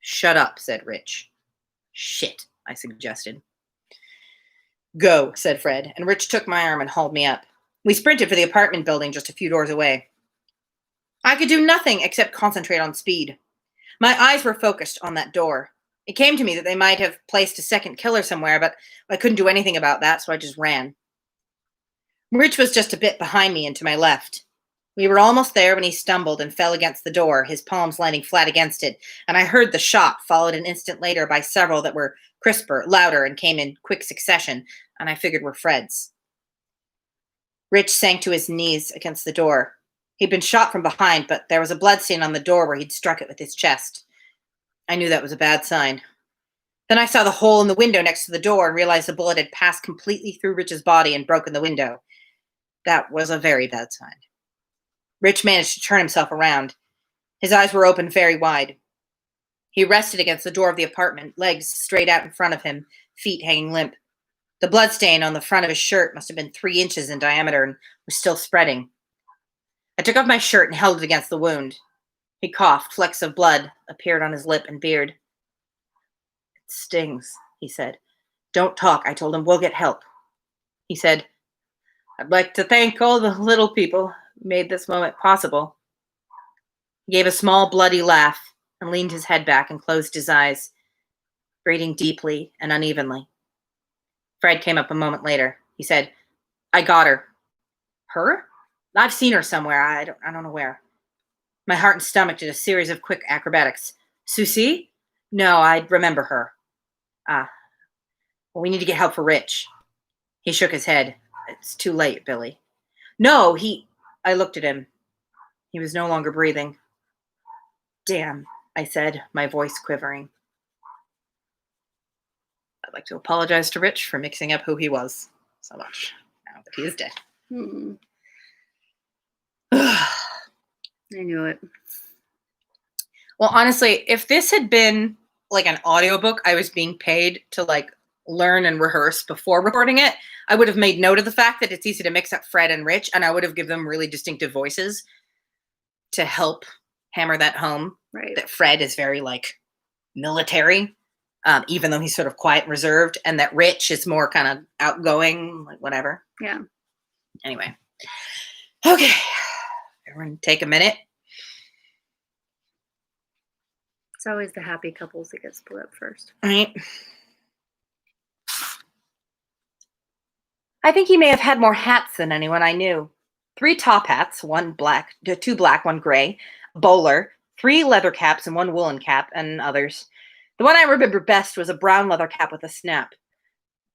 Shut up, said Rich. Shit, I suggested. Go, said Fred, and Rich took my arm and hauled me up. We sprinted for the apartment building just a few doors away. I could do nothing except concentrate on speed. My eyes were focused on that door. It came to me that they might have placed a second killer somewhere, but I couldn't do anything about that, so I just ran. Rich was just a bit behind me and to my left. We were almost there when he stumbled and fell against the door, his palms landing flat against it, and I heard the shot, followed an instant later by several that were crisper, louder, and came in quick succession, and I figured were Fred's. Rich sank to his knees against the door. He'd been shot from behind, but there was a bloodstain on the door where he'd struck it with his chest. I knew that was a bad sign. Then I saw the hole in the window next to the door and realized the bullet had passed completely through Rich's body and broken the window. That was a very bad sign. Rich managed to turn himself around. His eyes were open very wide. He rested against the door of the apartment, legs straight out in front of him, feet hanging limp. The bloodstain on the front of his shirt must have been 3 inches in diameter and was still spreading. I took off my shirt and held it against the wound. He coughed. Flecks of blood appeared on his lip and beard. It stings, he said. Don't talk, I told him. We'll get help. He said, I'd like to thank all the little people who made this moment possible. He gave a small, bloody laugh and leaned his head back and closed his eyes, breathing deeply and unevenly. Fred came up a moment later. He said, I got her. Her? I've seen her somewhere. I don't know where. My heart and stomach did a series of quick acrobatics. Susie? No, I remember her. Ah, well, we need to get help for Rich. He shook his head. It's too late, Billy. No, I looked at him. He was no longer breathing. Damn, I said, my voice quivering. I'd like to apologize to Rich for mixing up who he was so much now that he is dead. I knew it. Well, honestly, if this had been like an audiobook I was being paid to like learn and rehearse before recording it, I would have made note of the fact that it's easy to mix up Fred and Rich, and I would have given them really distinctive voices to help hammer that home. Right. That Fred is very like military, even though he's sort of quiet and reserved, and that Rich is more kind of outgoing, like whatever. Yeah. Anyway. Okay. Everyone take a minute. It's always the happy couples that get split up first. Right. I think he may have had more hats than anyone I knew. 3 top hats, 2 black, 1 gray, a bowler, 3 leather caps and 1 woolen cap, and others. The one I remember best was a brown leather cap with a snap.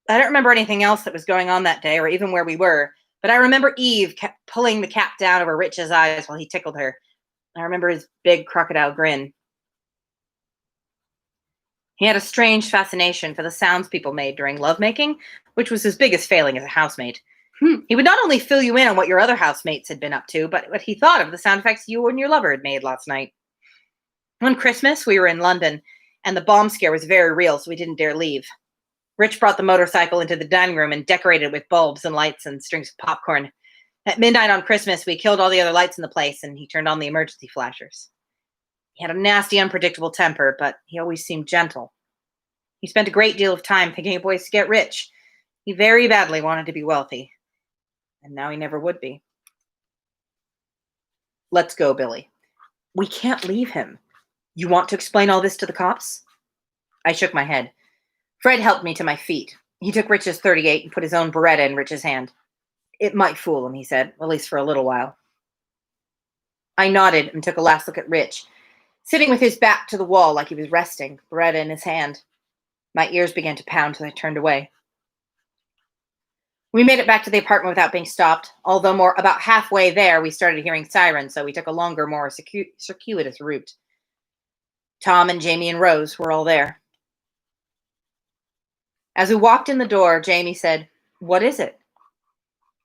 I don't remember anything else that was going on that day or even where we were, but I remember Eve kept pulling the cap down over Rich's eyes while he tickled her. I remember his big crocodile grin. He had a strange fascination for the sounds people made during lovemaking, which was his biggest failing as a housemate. He would not only fill you in on what your other housemates had been up to, but what he thought of the sound effects you and your lover had made last night. One Christmas, we were in London, and the bomb scare was very real, so we didn't dare leave. Rich brought the motorcycle into the dining room and decorated it with bulbs and lights and strings of popcorn. At midnight on Christmas, we killed all the other lights in the place, and he turned on the emergency flashers. He had a nasty, unpredictable temper, but he always seemed gentle. He spent a great deal of time thinking of ways to get rich. He very badly wanted to be wealthy. And now he never would be. Let's go, Billy. We can't leave him. You want to explain all this to the cops? I shook my head. Fred helped me to my feet. He took Rich's .38 and put his own Beretta in Rich's hand. It might fool him, he said, at least for a little while. I nodded and took a last look at Rich, sitting with his back to the wall like he was resting, Beretta in his hand. My ears began to pound as I turned away. We made it back to the apartment without being stopped, although about halfway there we started hearing sirens, so we took a longer, more circuitous route. Tom and Jamie and Rose were all there. As we walked in the door, Jamie said, "What is it?"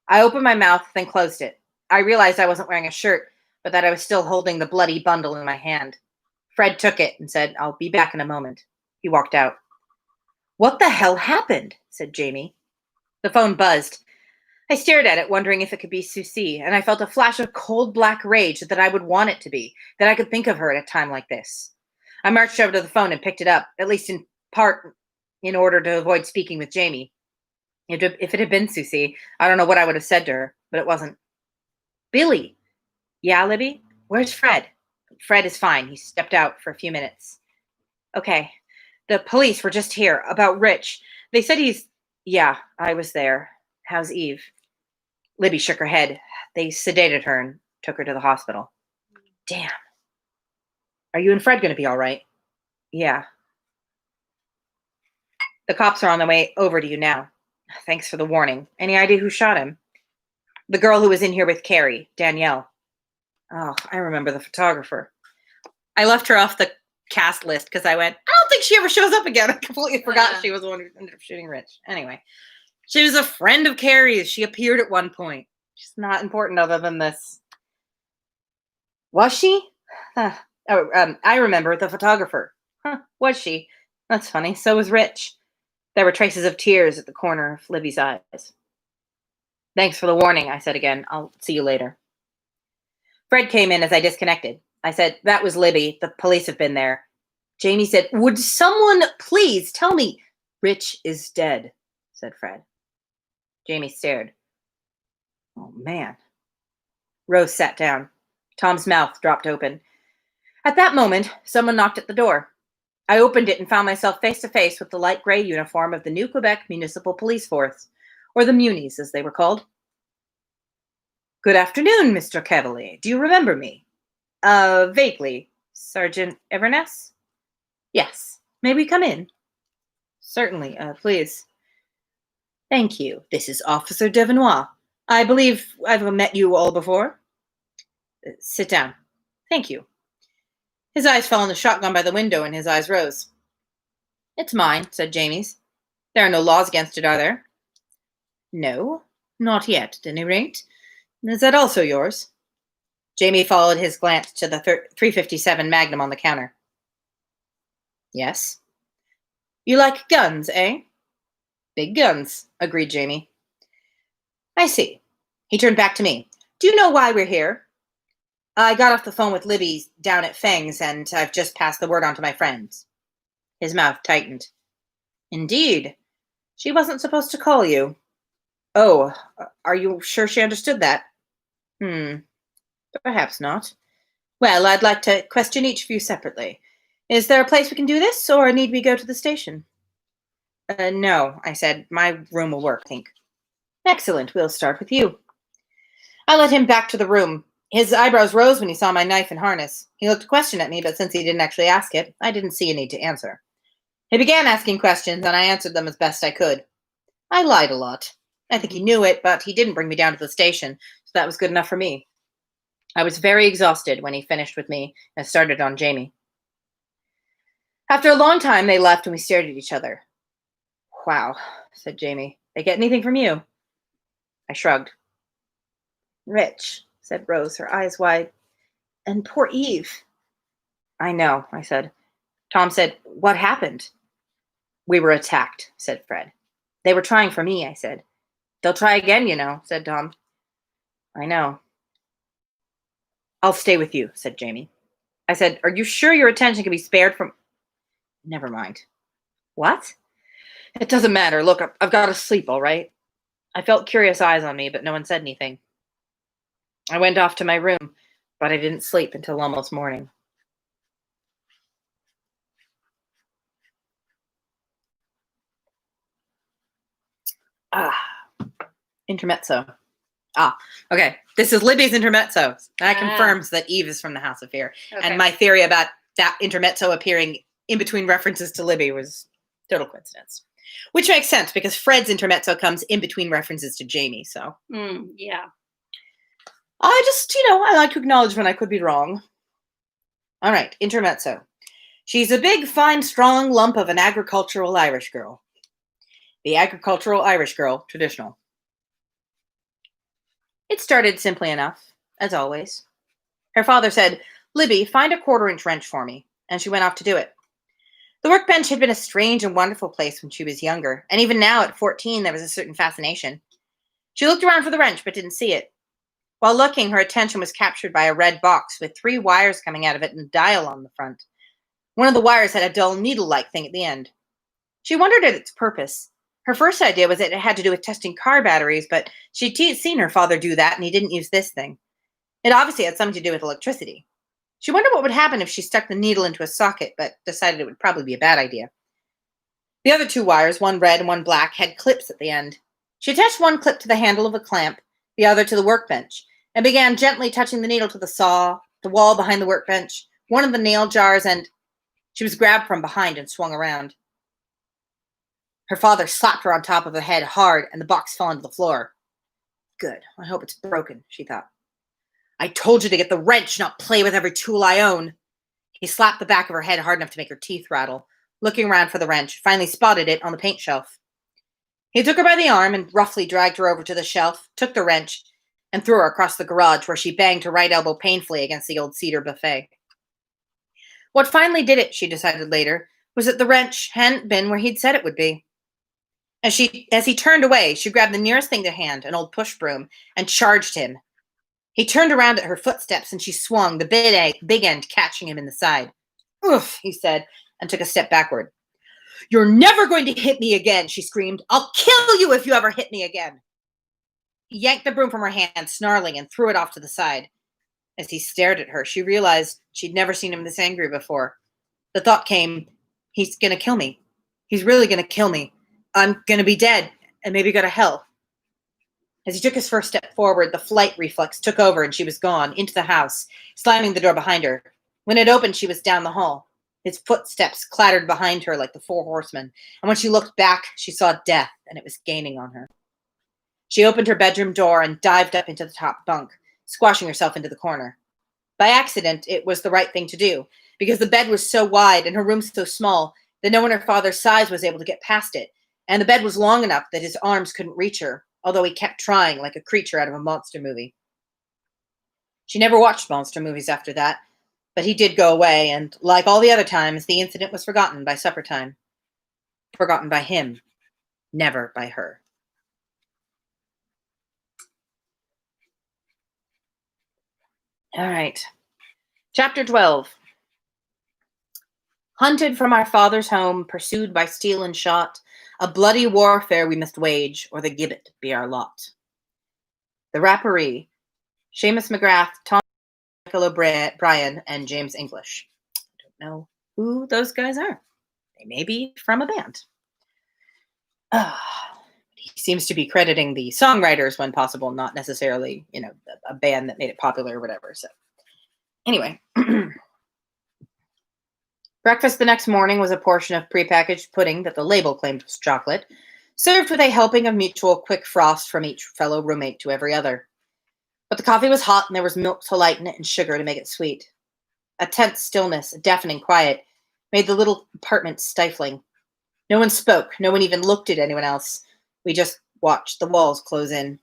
I opened my mouth, then closed it. I realized I wasn't wearing a shirt, but that I was still holding the bloody bundle in my hand. Fred took it and said, "I'll be back in a moment." He walked out. "What the hell happened?" said Jamie. The phone buzzed. I stared at it, wondering if it could be Susie, and I felt a flash of cold black rage that I would want it to be, that I could think of her at a time like this. I marched over to the phone and picked it up, at least in part in order to avoid speaking with Jamie. If it had been Susie, I don't know what I would have said to her, but it wasn't. "Billy." "Yeah, Libby? Where's Fred?" "Fred is fine. He stepped out for a few minutes." "Okay. The police were just here, about Rich. They said he's..." "Yeah, I was there. How's Eve?" Libby shook her head. "They sedated her and took her to the hospital." "Damn. Are you and Fred going to be all right?" "Yeah." "The cops are on their way over to you now. Thanks for the warning. Any idea who shot him?" "The girl who was in here with Carrie, Danielle." "Oh, I remember the photographer." I left her off the cast list because I went, I don't think she ever shows up again. I completely forgot she was the one who ended up shooting Rich. Anyway, she was a friend of Carrie's. She appeared at one point. She's not important other than this. Was she? I remember the photographer. Was she? That's funny. So was Rich. There were traces of tears at the corner of Libby's eyes. "Thanks for the warning," I said again. "I'll see you later." Fred came in as I disconnected. I said, "That was Libby. The police have been there." Jamie said, "Would someone please tell me?" "Rich is dead," said Fred. Jamie stared. "Oh, man." Rose sat down. Tom's mouth dropped open. At that moment, someone knocked at the door. I opened it and found myself face to face with the light gray uniform of the New Quebec Municipal Police Force, or the Munis, as they were called. Good afternoon, Mr. Cavalier. Do you remember me? Vaguely. Sergeant Everness? Yes. May we come in? Certainly, please. Thank you. This is Officer Devenois. I believe I've met you all before. Sit down. Thank you. His eyes fell on the shotgun by the window, and his eyes rose. It's mine, said Jamie's. There are no laws against it, are there? No, not yet, at any rate. Is that also yours? Jamie followed his glance to the 357 Magnum on the counter. Yes. You like guns, eh? Big guns, agreed Jamie. I see. He turned back to me. Do you know why we're here? I got off the phone with Libby down at Feng's, and I've just passed the word on to my friends. His mouth tightened. Indeed. She wasn't supposed to call you. Oh, are you sure she understood that? Perhaps not. Well, I'd like to question each of you separately. Is there a place we can do this, or need we go to the station? No, I said. My room will work, I think. Excellent. We'll start with you. I led him back to the room. His eyebrows rose when he saw my knife and harness. He looked a question at me, but since he didn't actually ask it, I didn't see a need to answer. He began asking questions, and I answered them as best I could. I lied a lot. I think he knew it, but he didn't bring me down to the station, so that was good enough for me. I was very exhausted when he finished with me and started on Jamie. After a long time, they left and we stared at each other. Wow, said Jamie. They get anything from you? I shrugged. Rich, said Rose, her eyes wide. And poor Eve. I know, I said. Tom said, what happened? We were attacked, said Fred. They were trying for me, I said. They'll try again, you know, said Tom. I know. I'll stay with you, said Jamie. I said, are you sure your attention can be spared from... Never mind. What? It doesn't matter. Look, I've got to sleep, all right? I felt curious eyes on me, but no one said anything. I went off to my room, but I didn't sleep until almost morning. Intermezzo. Okay. This is Libby's intermezzo. That confirms that Eve is from the House of Fear. Okay. And my theory about that intermezzo appearing in between references to Libby was total coincidence. Which makes sense because Fred's intermezzo comes in between references to Jamie, so. Yeah. I just, I like to acknowledge when I could be wrong. All right, intermezzo. She's a big, fine, strong lump of an agricultural Irish girl. The agricultural Irish girl, traditional. It started simply enough, as always. Her father said, Libby, find a 1/4-inch wrench for me, and she went off to do it. The workbench had been a strange and wonderful place when she was younger, and even now at 14 there was a certain fascination. She looked around for the wrench, but didn't see it. While looking, her attention was captured by a red box with 3 wires coming out of it and a dial on the front. One of the wires had a dull needle-like thing at the end. She wondered at its purpose. Her first idea was that it had to do with testing car batteries, but she'd seen her father do that, and he didn't use this thing. It obviously had something to do with electricity. She wondered what would happen if she stuck the needle into a socket, but decided it would probably be a bad idea. The other 2 wires, one red and one black, had clips at the end. She attached one clip to the handle of a clamp, the other to the workbench, and began gently touching the needle to the saw, the wall behind the workbench, one of the nail jars, and she was grabbed from behind and swung around. Her father slapped her on top of the head hard, and the box fell onto the floor. Good. I hope it's broken, she thought. I told you to get the wrench, not play with every tool I own. He slapped the back of her head hard enough to make her teeth rattle, looking around for the wrench, finally spotted it on the paint shelf. He took her by the arm and roughly dragged her over to the shelf, took the wrench, and threw her across the garage where she banged her right elbow painfully against the old cedar buffet. What finally did it, she decided later, was that the wrench hadn't been where he'd said it would be. As he turned away, she grabbed the nearest thing to hand, an old push broom, and charged him. He turned around at her footsteps, and she swung, the big end catching him in the side. Oof, he said, and took a step backward. You're never going to hit me again, she screamed. I'll kill you if you ever hit me again. He yanked the broom from her hand, snarling, and threw it off to the side. As he stared at her, she realized she'd never seen him this angry before. The thought came, he's going to kill me. He's really going to kill me. I'm going to be dead and maybe go to hell. As he took his first step forward, the flight reflex took over and she was gone, into the house, slamming the door behind her. When it opened, she was down the hall. His footsteps clattered behind her like the four horsemen, and when she looked back, she saw death, and it was gaining on her. She opened her bedroom door and dived up into the top bunk, squashing herself into the corner. By accident, it was the right thing to do, because the bed was so wide and her room so small that no one her father's size was able to get past it, and the bed was long enough that his arms couldn't reach her, although he kept trying like a creature out of a monster movie. She never watched monster movies after that, but he did go away, and like all the other times, the incident was forgotten by supper time. Forgotten by him, never by her. All right. Chapter 12. Hunted from our father's home, pursued by steel and shot, a bloody warfare we must wage, or the gibbet be our lot. The Rapparee, Seamus McGrath, Tom Michael O'Brien, and James English. I don't know who those guys are. They may be from a band. He seems to be crediting the songwriters when possible, not necessarily, a band that made it popular or whatever. So, anyway. Breakfast the next morning was a portion of prepackaged pudding that the label claimed was chocolate, served with a helping of mutual quick frost from each fellow roommate to every other. But the coffee was hot, and there was milk to lighten it and sugar to make it sweet. A tense stillness, a deafening quiet, made the little apartment stifling. No one spoke. No one even looked at anyone else. We just watched the walls close in.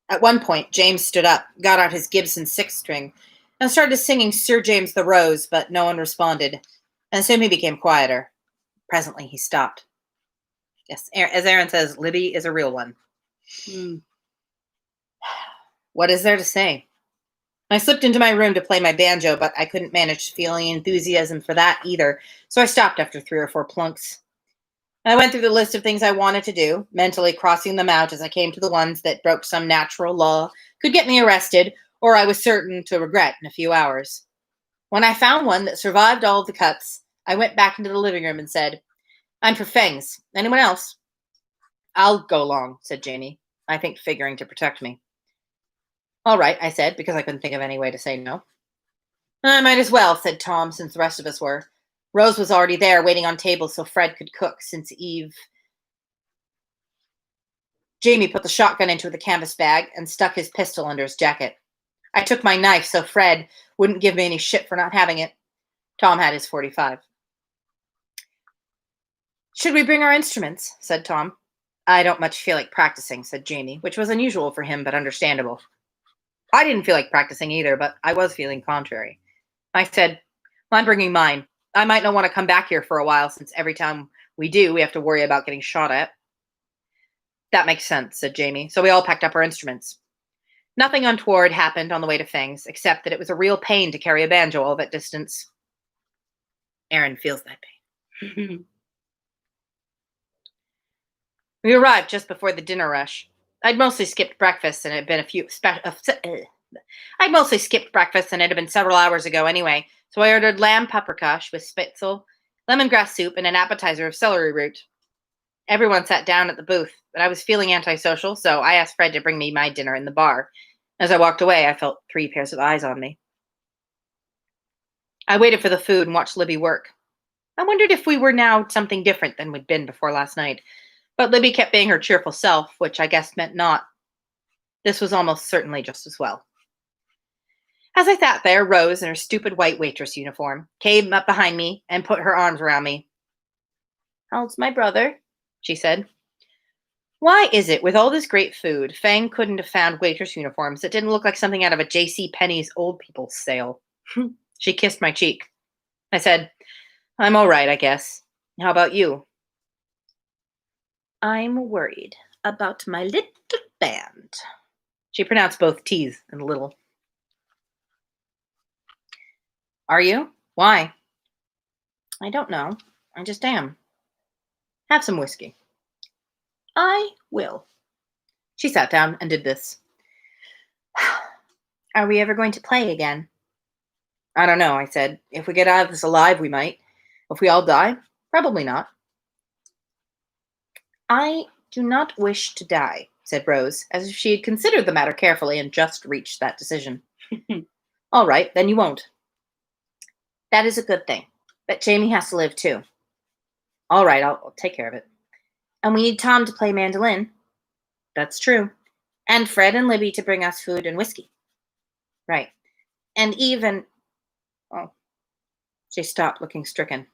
At one point, James stood up, got out his Gibson six-string, and started singing Sir James the Rose, but no one responded, and soon he became quieter. Presently, he stopped. Yes, as Aaron says, Libby is a real one. What is there to say? I slipped into my room to play my banjo, but I couldn't manage to feel any enthusiasm for that either, so I stopped after 3 or 4 plunks. I went through the list of things I wanted to do, mentally crossing them out as I came to the ones that broke some natural law, could get me arrested, or I was certain to regret in a few hours. When I found one that survived all of the cuts, I went back into the living room and said, "I'm for Fengs. Anyone else?" "I'll go along," said Jamie, I think figuring to protect me. "All right," I said, because I couldn't think of any way to say no. "I might as well," said Tom, since the rest of us were. Rose was already there, waiting on tables so Fred could cook, since Eve... Jamie put the shotgun into the canvas bag and stuck his pistol under his jacket. I took my knife so Fred wouldn't give me any shit for not having it. Tom had his .45. "Should we bring our instruments?" said Tom. "I don't much feel like practicing," said Jamie, which was unusual for him, but understandable. I didn't feel like practicing either, but I was feeling contrary. I said, "Well, I'm bringing mine. I might not want to come back here for a while, since every time we do, we have to worry about getting shot at." "That makes sense," said Jamie, so we all packed up our instruments. Nothing untoward happened on the way to Feng's, except that it was a real pain to carry a banjo all that distance. Aaron feels that pain. We arrived just before the dinner rush. I'd mostly skipped breakfast, and it had been several hours ago anyway, so I ordered lamb paprikash with spitzel, lemongrass soup, and an appetizer of celery root. Everyone sat down at the booth, but I was feeling antisocial, so I asked Fred to bring me my dinner in the bar. As I walked away, I felt 3 pairs of eyes on me. I waited for the food and watched Libby work. I wondered if we were now something different than we'd been before last night, but Libby kept being her cheerful self, which I guess meant not. This was almost certainly just as well. As I sat there, Rose, in her stupid white waitress uniform, came up behind me and put her arms around me. "How's my brother?" she said. Why is it, with all this great food, Feng couldn't have found waitress uniforms that didn't look like something out of a J.C. Penney's old people's sale? She kissed my cheek. I said, "I'm all right, I guess. How about you?" "I'm worried about my little band." She pronounced both T's and little. "Are you? Why?" "I don't know. I just am." "Have some whiskey." "I will." She sat down and did this. "Are we ever going to play again?" "I don't know," I said. "If we get out of this alive, we might. If we all die, probably not." "I do not wish to die. said Rose, as if she had considered the matter carefully and just reached that decision. All right, then you won't. That is a good thing. But Jamie has to live too. All right, I'll take care of it. And we need Tom to play mandolin. That's true. And Fred and Libby to bring us food and whiskey. Right. And even... Oh. She stopped, looking stricken.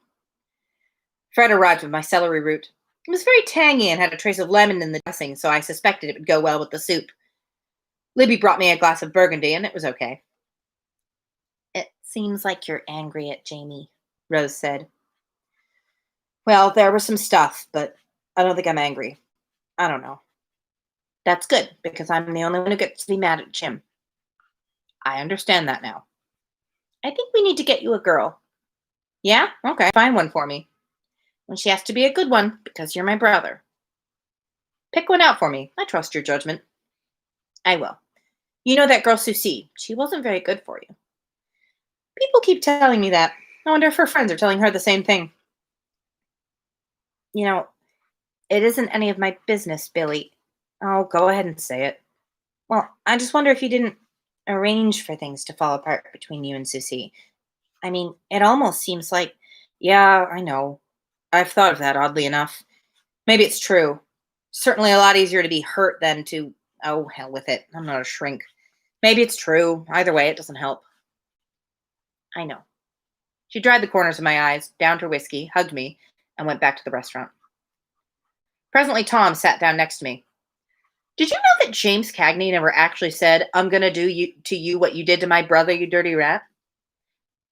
Fred arrived with my celery root. It was very tangy and had a trace of lemon in the dressing, so I suspected it would go well with the soup. Libby brought me a glass of Burgundy, and it was okay. It seems like you're angry at Jamie, Rose said. Well, there was some stuff, but I don't think I'm angry. I don't know. That's good, because I'm the only one who gets to be mad at Jim. I understand that now. I think we need to get you a girl. Yeah? Okay, find one for me. And she has to be a good one, because you're my brother. Pick one out for me. I trust your judgment. I will. You know that girl Susie. She wasn't very good for you. People keep telling me that. I wonder if her friends are telling her the same thing. You know, it isn't any of my business, Billy. Oh, go ahead and say it. Well, I just wonder if you didn't arrange for things to fall apart between you and Susie. I mean, it almost seems like... Yeah, I know. I've thought of that, oddly enough. Maybe it's true. Certainly a lot easier to be hurt than to... Oh, hell with it. I'm not a shrink. Maybe it's true. Either way, it doesn't help. I know. She dried the corners of my eyes, downed her whiskey, hugged me, and went back to the restaurant. Presently, Tom sat down next to me. Did you know that James Cagney never actually said, I'm going to do to you what you did to my brother, you dirty rat?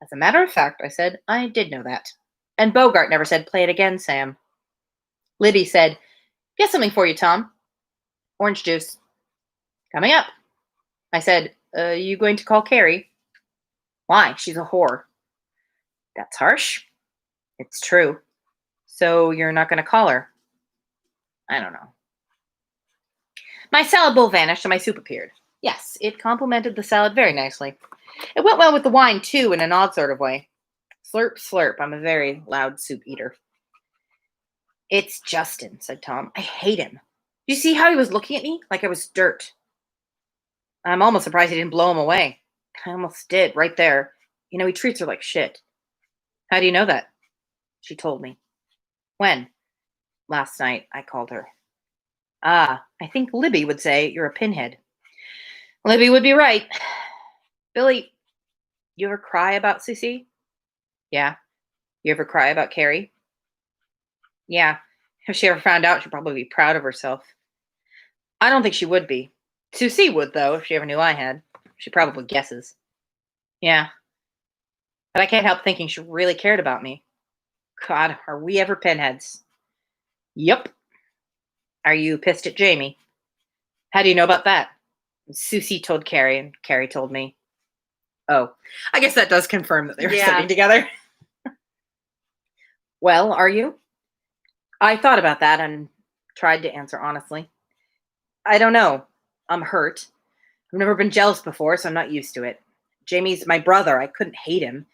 As a matter of fact, I said, I did know that. And Bogart never said, play it again, Sam. Libby said, get something for you, Tom. Orange juice. Coming up. I said, you going to call Carrie? Why? She's a whore. That's harsh. It's true. So you're not going to call her? I don't know. My salad bowl vanished and my soup appeared. Yes, it complemented the salad very nicely. It went well with the wine, too, in an odd sort of way. Slurp, slurp. I'm a very loud soup eater. It's Justin, said Tom. I hate him. You see how he was looking at me? Like I was dirt. I'm almost surprised he didn't blow him away. I almost did, right there. You know, he treats her like shit. How do you know that? She told me. When? Last night, I called her. Ah, I think Libby would say you're a pinhead. Libby would be right. Billy, you ever cry about Susie? Yeah. You ever cry about Carrie? Yeah. If she ever found out, she'd probably be proud of herself. I don't think she would be. Susie would, though, if she ever knew I had. She probably guesses. Yeah. But I can't help thinking she really cared about me. God, are we ever pinheads? Yup. Are you pissed at Jamie? How do you know about that? Susie told Carrie, and Carrie told me. Oh, I guess that does confirm that they were sitting together. Well, are you? I thought about that and tried to answer honestly. I don't know. I'm hurt. I've never been jealous before, so I'm not used to it. Jamie's my brother. I couldn't hate him.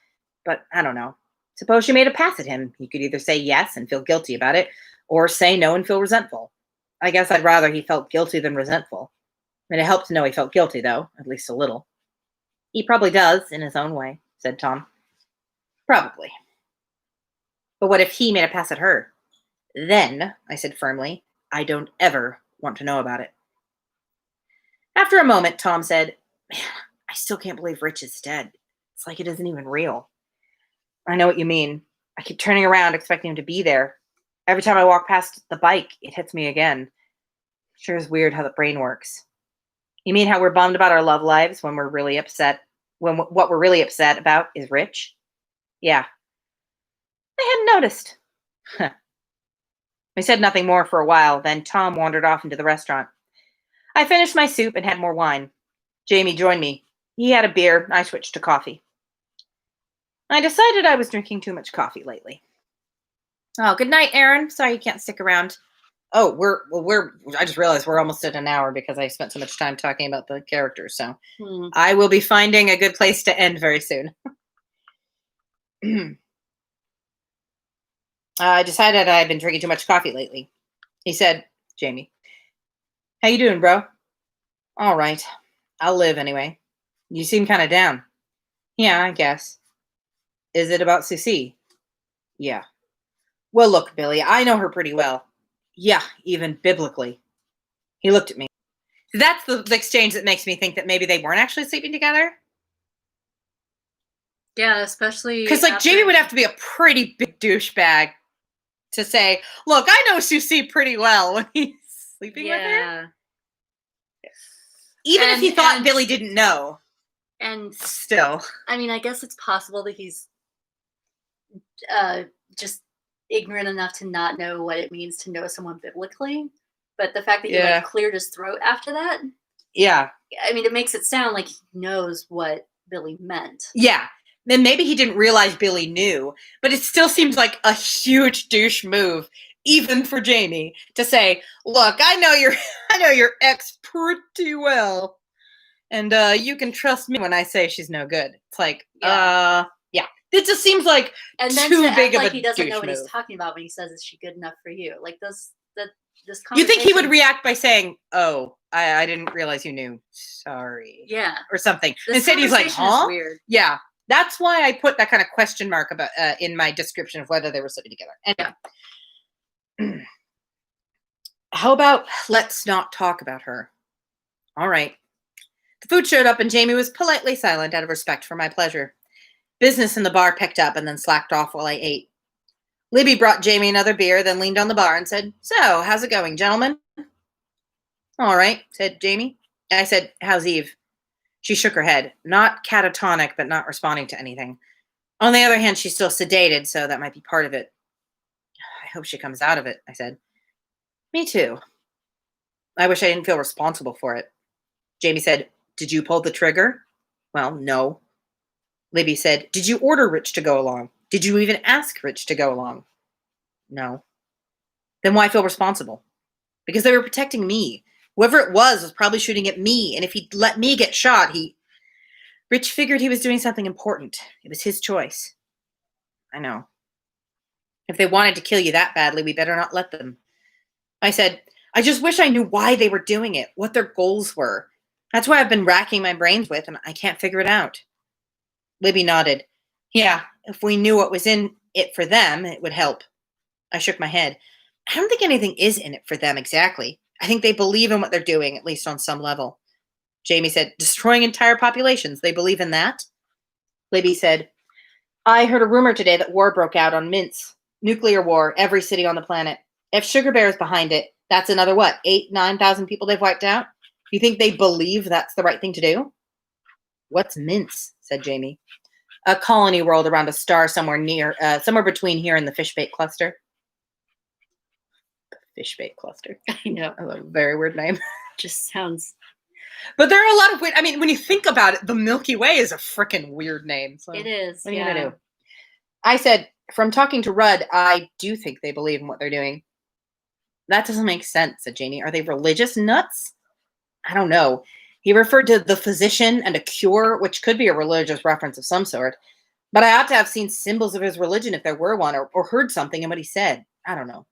But I don't know. Suppose she made a pass at him. He could either say yes and feel guilty about it, or say no and feel resentful. I guess I'd rather he felt guilty than resentful. It helped to know he felt guilty, though, at least a little. He probably does, in his own way, said Tom. Probably. But what if he made a pass at her? Then, I said firmly, I don't ever want to know about it. After a moment, Tom said, Man, I still can't believe Rich is dead. It's like it isn't even real. I know what you mean. I keep turning around expecting him to be there. Every time I walk past the bike, it hits me again. Sure is weird how the brain works. You mean how we're bummed about our love lives when we're really upset, when what we're really upset about is Rich? Yeah. I hadn't noticed. We said nothing more for a while, then Tom wandered off into the restaurant. I finished my soup and had more wine. Jamie joined me. He had a beer. I switched to coffee. I decided I was drinking too much coffee lately. Oh, good night, Aaron. Sorry you can't stick around. Oh, I just realized we're almost at an hour because I spent so much time talking about the characters. So I will be finding a good place to end very soon. I decided I'd been drinking too much coffee lately. He said, Jamie, How you doing, bro? All right. I'll live anyway. You seem kind of down. Yeah, I guess. Is it about Susie? Yeah. Well, look, Billy, I know her pretty well. Yeah, even biblically. He looked at me. That's the exchange that makes me think that maybe they weren't actually sleeping together. Yeah, especially because like Jamie would have to be a pretty big douchebag to say, "Look, I know Susie pretty well," when he's sleeping with her. Even if he thought Billy didn't know. And still, I mean, I guess it's possible that he's just ignorant enough to not know what it means to know someone biblically. But the fact that he like cleared his throat after that, I mean, it makes it sound like he knows what Billy meant. Yeah. Then maybe he didn't realize Billy knew, but it still seems like a huge douche move, even for Jamie, to say, "Look, I know your ex pretty well, and you can trust me when I say she's no good." It's like, yeah. It just seems like too big of a douche move. He doesn't know what he's talking about when he says, "Is she good enough for you?" Like this You think he would react by saying, "Oh, I didn't realize you knew. Sorry." Yeah. Or something. Instead, he's like, "Huh?" Weird. Yeah. That's why I put that kind of question mark about in my description of whether they were sleeping together. And how about let's not talk about her? All right. The food showed up and Jamie was politely silent out of respect for my pleasure. Business in the bar picked up and then slacked off while I ate. Libby brought Jamie another beer, then leaned on the bar and said, "So, how's it going, gentlemen?" "All right," said Jamie. I said, "How's Eve?" She shook her head, not catatonic, but not responding to anything. On the other hand, she's still sedated, so that might be part of it. I hope she comes out of it, I said. Me too. I wish I didn't feel responsible for it. Jamie said, "Did you pull the trigger?" Well, no. Libby said, "Did you order Rich to go along? Did you even ask Rich to go along?" No. Then why feel responsible? Because they were protecting me. Whoever it was probably shooting at me, and if he'd let me get shot, Rich figured he was doing something important. It was his choice. I know. If they wanted to kill you that badly, we better not let them. I said, I just wish I knew why they were doing it, what their goals were. That's what I've been racking my brains with, and I can't figure it out. Libby nodded. Yeah, if we knew what was in it for them, it would help. I shook my head. I don't think anything is in it for them exactly. I think they believe in what they're doing, at least on some level. Jamie said, destroying entire populations. They believe in that? Libby said, I heard a rumor today that war broke out on Mince. Nuclear war, every city on the planet. If Sugar Bear's behind it, that's another, 9,000 people they've wiped out? You think they believe that's the right thing to do? What's Mince? Said Jamie. A colony world around a star somewhere between here and the Fishbait Cluster. Fishbait Cluster. I know. That's a very weird name. Just sounds. But there are a lot of weird. I mean, when you think about it, the Milky Way is a freaking weird name. So it is. What are you gonna do? I said, from talking to Rudd, I do think they believe in what they're doing. That doesn't make sense, said Jamie. Are they religious nuts? I don't know. He referred to the physician and a cure, which could be a religious reference of some sort. But I ought to have seen symbols of his religion if there were one, or heard something in what he said. I don't know.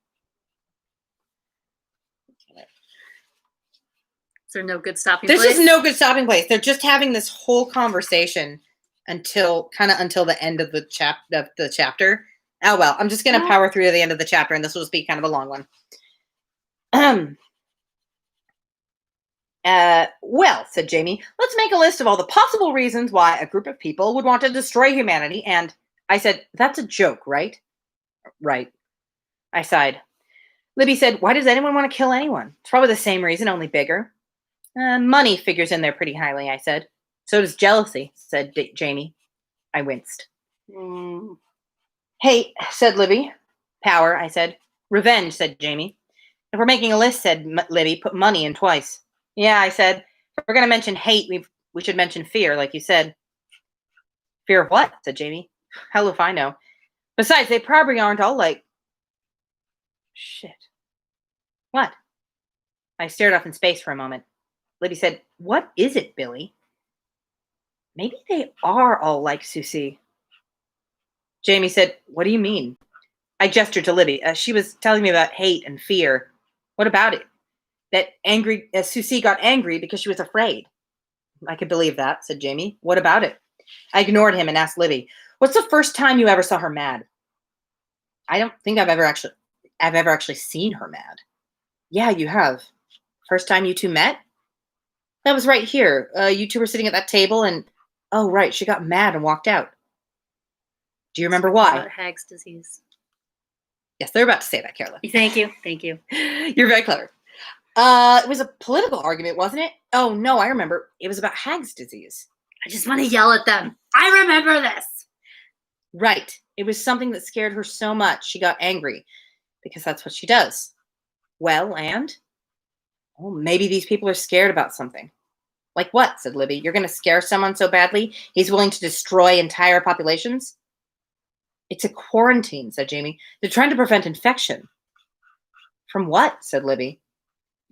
Is there no good stopping place? There's just no good stopping place. They're just having this whole conversation until the end of the chapter. Oh, well, I'm just going to power through to the end of the chapter, and this will just be kind of a long one. Well, said Jamie, let's make a list of all the possible reasons why a group of people would want to destroy humanity. And I said, that's a joke, right? Right. I sighed. Libby said, why does anyone want to kill anyone? It's probably the same reason, only bigger. Money figures in there pretty highly, I said. So does jealousy, said Jamie. I winced. Hate, said Libby. Power, I said. Revenge, said Jamie. If we're making a list, said Libby, put money in twice. Yeah, I said. If we're going to mention hate, we should mention fear, like you said. Fear of what? Said Jamie. Hell if I know. Besides, they probably aren't all like... Shit. What? I stared off in space for a moment. Libby said, what is it, Billy? Maybe they are all like Susie. Jamie said, what do you mean? I gestured to Libby. She was telling me about hate and fear. What about it? that Susie got angry because she was afraid. I could believe that, said Jamie. What about it? I ignored him and asked Libby, what's the first time you ever saw her mad? I don't think I've ever actually seen her mad. Yeah, you have. First time you two met? That was right here. You two were sitting at that table and, oh, right, she got mad and walked out. Do you remember why? About Hag's disease. Yes, they're about to say that, Carola. Thank you. Thank you. You're very clever. It was a political argument, wasn't it? Oh, no, I remember. It was about Hag's disease. I just want to yell at them. I remember this. Right. It was something that scared her so much she got angry, because that's what she does. Well, and? Oh, maybe these people are scared about something. Like what? Said Libby. You're going to scare someone so badly he's willing to destroy entire populations? It's a quarantine, said Jamie. They're trying to prevent infection. From what? Said Libby.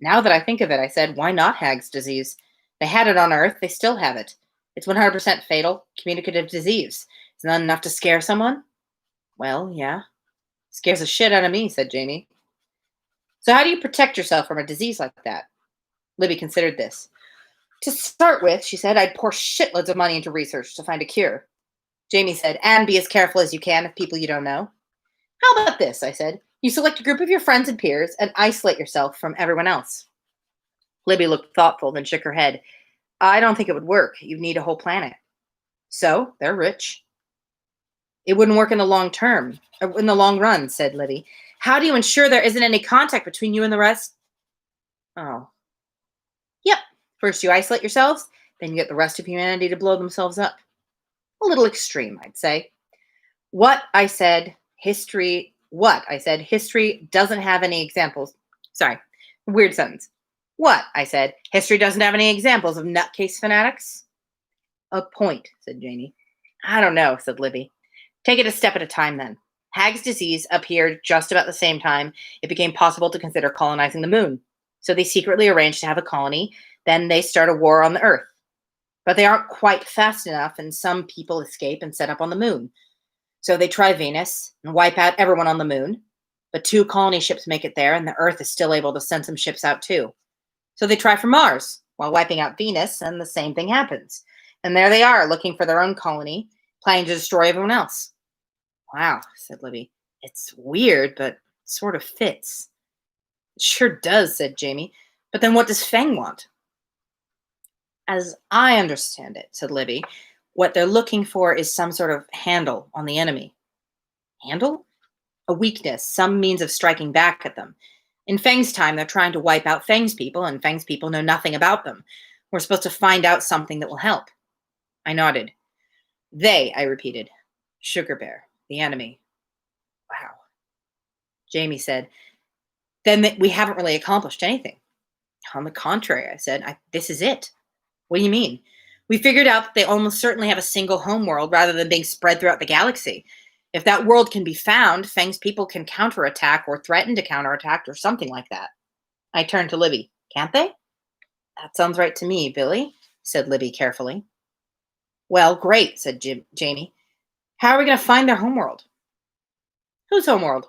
Now that I think of it, I said, why not Hag's disease? They had it on Earth. They still have it. It's 100% fatal, communicative disease. Isn't that enough to scare someone? Well, yeah. Scares the shit out of me, said Jamie. So how do you protect yourself from a disease like that? Libby considered this. To start with, she said, I'd pour shitloads of money into research to find a cure. Jamie said, and be as careful as you can of people you don't know. How about this, I said. You select a group of your friends and peers and isolate yourself from everyone else. Libby looked thoughtful, then shook her head. I don't think it would work. You'd need a whole planet. So, they're rich. It wouldn't work in the long term, or in the long run, said Libby. How do you ensure there isn't any contact between you and the rest? Oh. Yep. First you isolate yourselves, then you get the rest of humanity to blow themselves up. A little extreme, I'd say. What I said, history doesn't have any examples. Sorry, weird sentence. What, I said, history doesn't have any examples of nutcase fanatics? A point, said Jamie. I don't know, said Libby. Take it a step at a time then. Hag's disease appeared just about the same time it became possible to consider colonizing the moon. So they secretly arranged to have a colony, then they start a war on the Earth. But they aren't quite fast enough, and some people escape and set up on the moon. So they try Venus and wipe out everyone on the moon. But 2 colony ships make it there, and the Earth is still able to send some ships out too. So they try for Mars while wiping out Venus, and the same thing happens. And there they are, looking for their own colony, planning to destroy everyone else. Wow, said Libby. It's weird, but sort of fits. It sure does, said Jamie. But then what does Feng want? As I understand it, said Libby, what they're looking for is some sort of handle on the enemy. Handle? A weakness, some means of striking back at them. In Feng's time, they're trying to wipe out Feng's people, and Feng's people know nothing about them. We're supposed to find out something that will help. I nodded. They, I repeated. Sugar Bear, the enemy. Wow. Jamie said, then we haven't really accomplished anything. On the contrary, I said, this is it. What do you mean? We figured out that they almost certainly have a single home world rather than being spread throughout the galaxy. If that world can be found, Feng's people can counterattack or threaten to counterattack or something like that. I turned to Libby. Can't they? That sounds right to me, Billy, said Libby carefully. Well, great, said Jamie. How are we going to find their homeworld? Whose homeworld?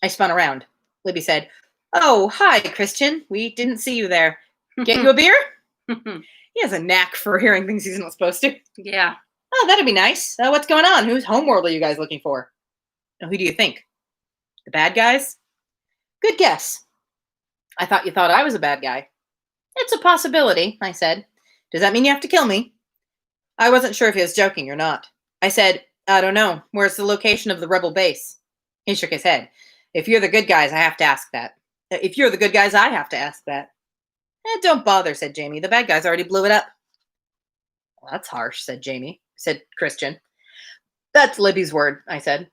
I spun around. Libby said, oh, hi, Christian. We didn't see you there. Get you a beer? He has a knack for hearing things he's not supposed to. Yeah. Oh, that'd be nice. What's going on? Whose homeworld are you guys looking for? Who do you think? The bad guys? Good guess. I thought you thought I was a bad guy. It's a possibility, I said. Does that mean you have to kill me? I wasn't sure if he was joking or not. I said, I don't know. Where's the location of the rebel base? He shook his head. If you're the good guys, I have to ask that. If you're the good guys, I have to ask that. Don't bother, said Jamie. The bad guys already blew it up. Well, that's harsh, said Christian. That's Libby's word, I said.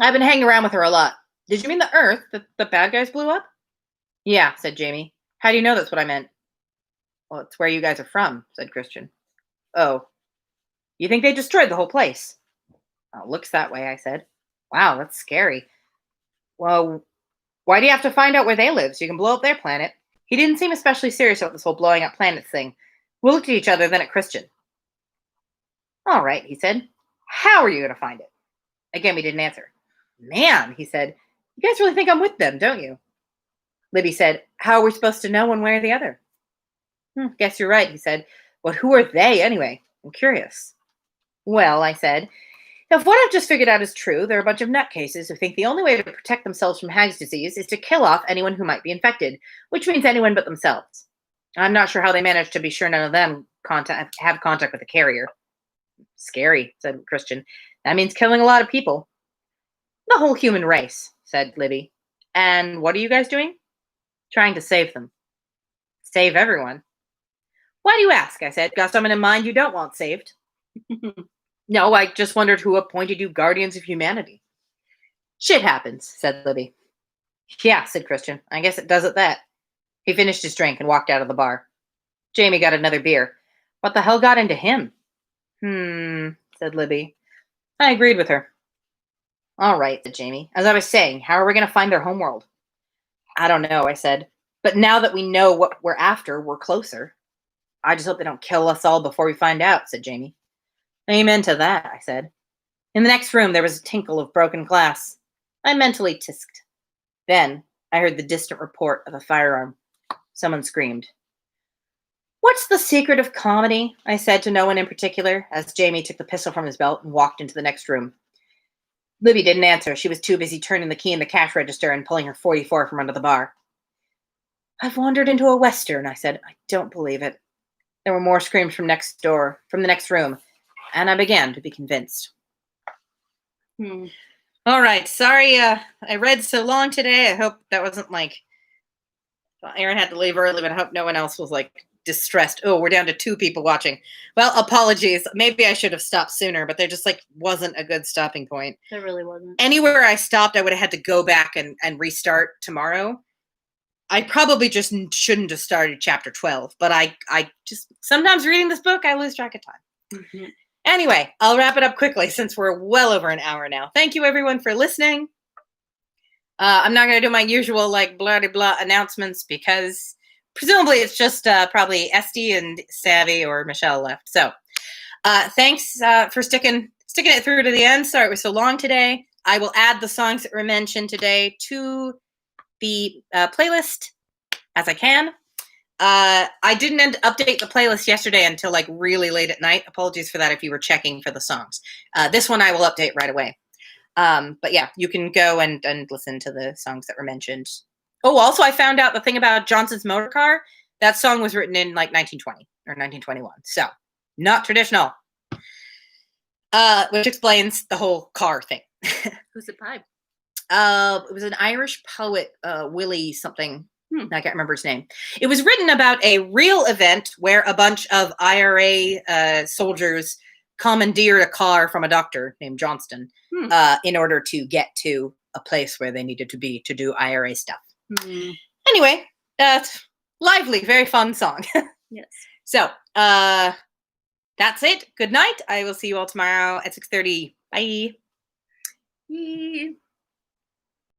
I've been hanging around with her a lot. Did you mean the Earth that the bad guys blew up? Yeah, said Jamie. How do you know that's what I meant? Well, it's where you guys are from, said Christian. Oh. You think they destroyed the whole place? Oh, looks that way, I said. Wow, that's scary. Well, why do you have to find out where they live so you can blow up their planet? He didn't seem especially serious about this whole blowing up planets thing. We looked at each other, then at Christian. All right, he said. How are you going to find it? Again, we didn't answer. Man, he said, you guys really think I'm with them, don't you? Libby said, how are we supposed to know one way or the other? Guess you're right, he said. But who are they, anyway? I'm curious. Well, I said, if what I've just figured out is true, there are a bunch of nutcases who think the only way to protect themselves from Hag's disease is to kill off anyone who might be infected, which means anyone but themselves. I'm not sure how they managed to be sure none of them have contact with the carrier. Scary, said Christian. That means killing a lot of people. The whole human race, said Libby. And what are you guys doing? Trying to save them. Save everyone. Why do you ask? I said. Got someone in mind you don't want saved? No, I just wondered who appointed you guardians of humanity. Shit happens, said Libby. Yeah, said Christian. I guess it does at that. He finished his drink and walked out of the bar. Jamie got another beer. What the hell got into him? Said Libby. I agreed with her. All right, said Jamie. As I was saying, how are we going to find their homeworld? I don't know, I said. But now that we know what we're after, we're closer. I just hope they don't kill us all before we find out, said Jamie. Amen to that, I said. In the next room, there was a tinkle of broken glass. I mentally tisked. Then I heard the distant report of a firearm. Someone screamed. What's the secret of comedy? I said to no one in particular, as Jamie took the pistol from his belt and walked into the next room. Libby didn't answer. She was too busy turning the key in the cash register and pulling her .44 from under the bar. I've wandered into a Western, I said. I don't believe it. There were more screams from the next room, and I began to be convinced. All right. Sorry, I read so long today. I hope that wasn't Aaron had to leave early, but I hope no one else was distressed. Oh, we're down to 2 people watching. Well, apologies. Maybe I should have stopped sooner, but there just wasn't a good stopping point. There really wasn't. Anywhere I stopped, I would have had to go back and restart tomorrow. I probably just shouldn't have started chapter 12, but I just sometimes reading this book, I lose track of time. Mm-hmm. Anyway, I'll wrap it up quickly since we're well over an hour now. Thank you, everyone, for listening. I'm not going to do my usual blah, blah, blah announcements because presumably it's just probably Esty and Savvy or Michelle left. So thanks for sticking it through to the end. Sorry it was so long today. I will add the songs that were mentioned today to the playlist as I can. I didn't update the playlist yesterday until really late at night. Apologies for that if you were checking for the songs. This one I will update right away. But yeah, you can go and listen to the songs that were mentioned. Oh, also I found out the thing about Johnson's motor car. That song was written in 1920 or 1921. So not traditional. Which explains the whole car thing. Who's it by? It was an Irish poet, Willie something. I can't remember his name. It was written about a real event where a bunch of IRA soldiers commandeered a car from a doctor named Johnston in order to get to a place where they needed to be to do IRA stuff. Anyway, lively, very fun song. Yes. So that's it. Good night. I will see you all tomorrow at 6:30. Bye.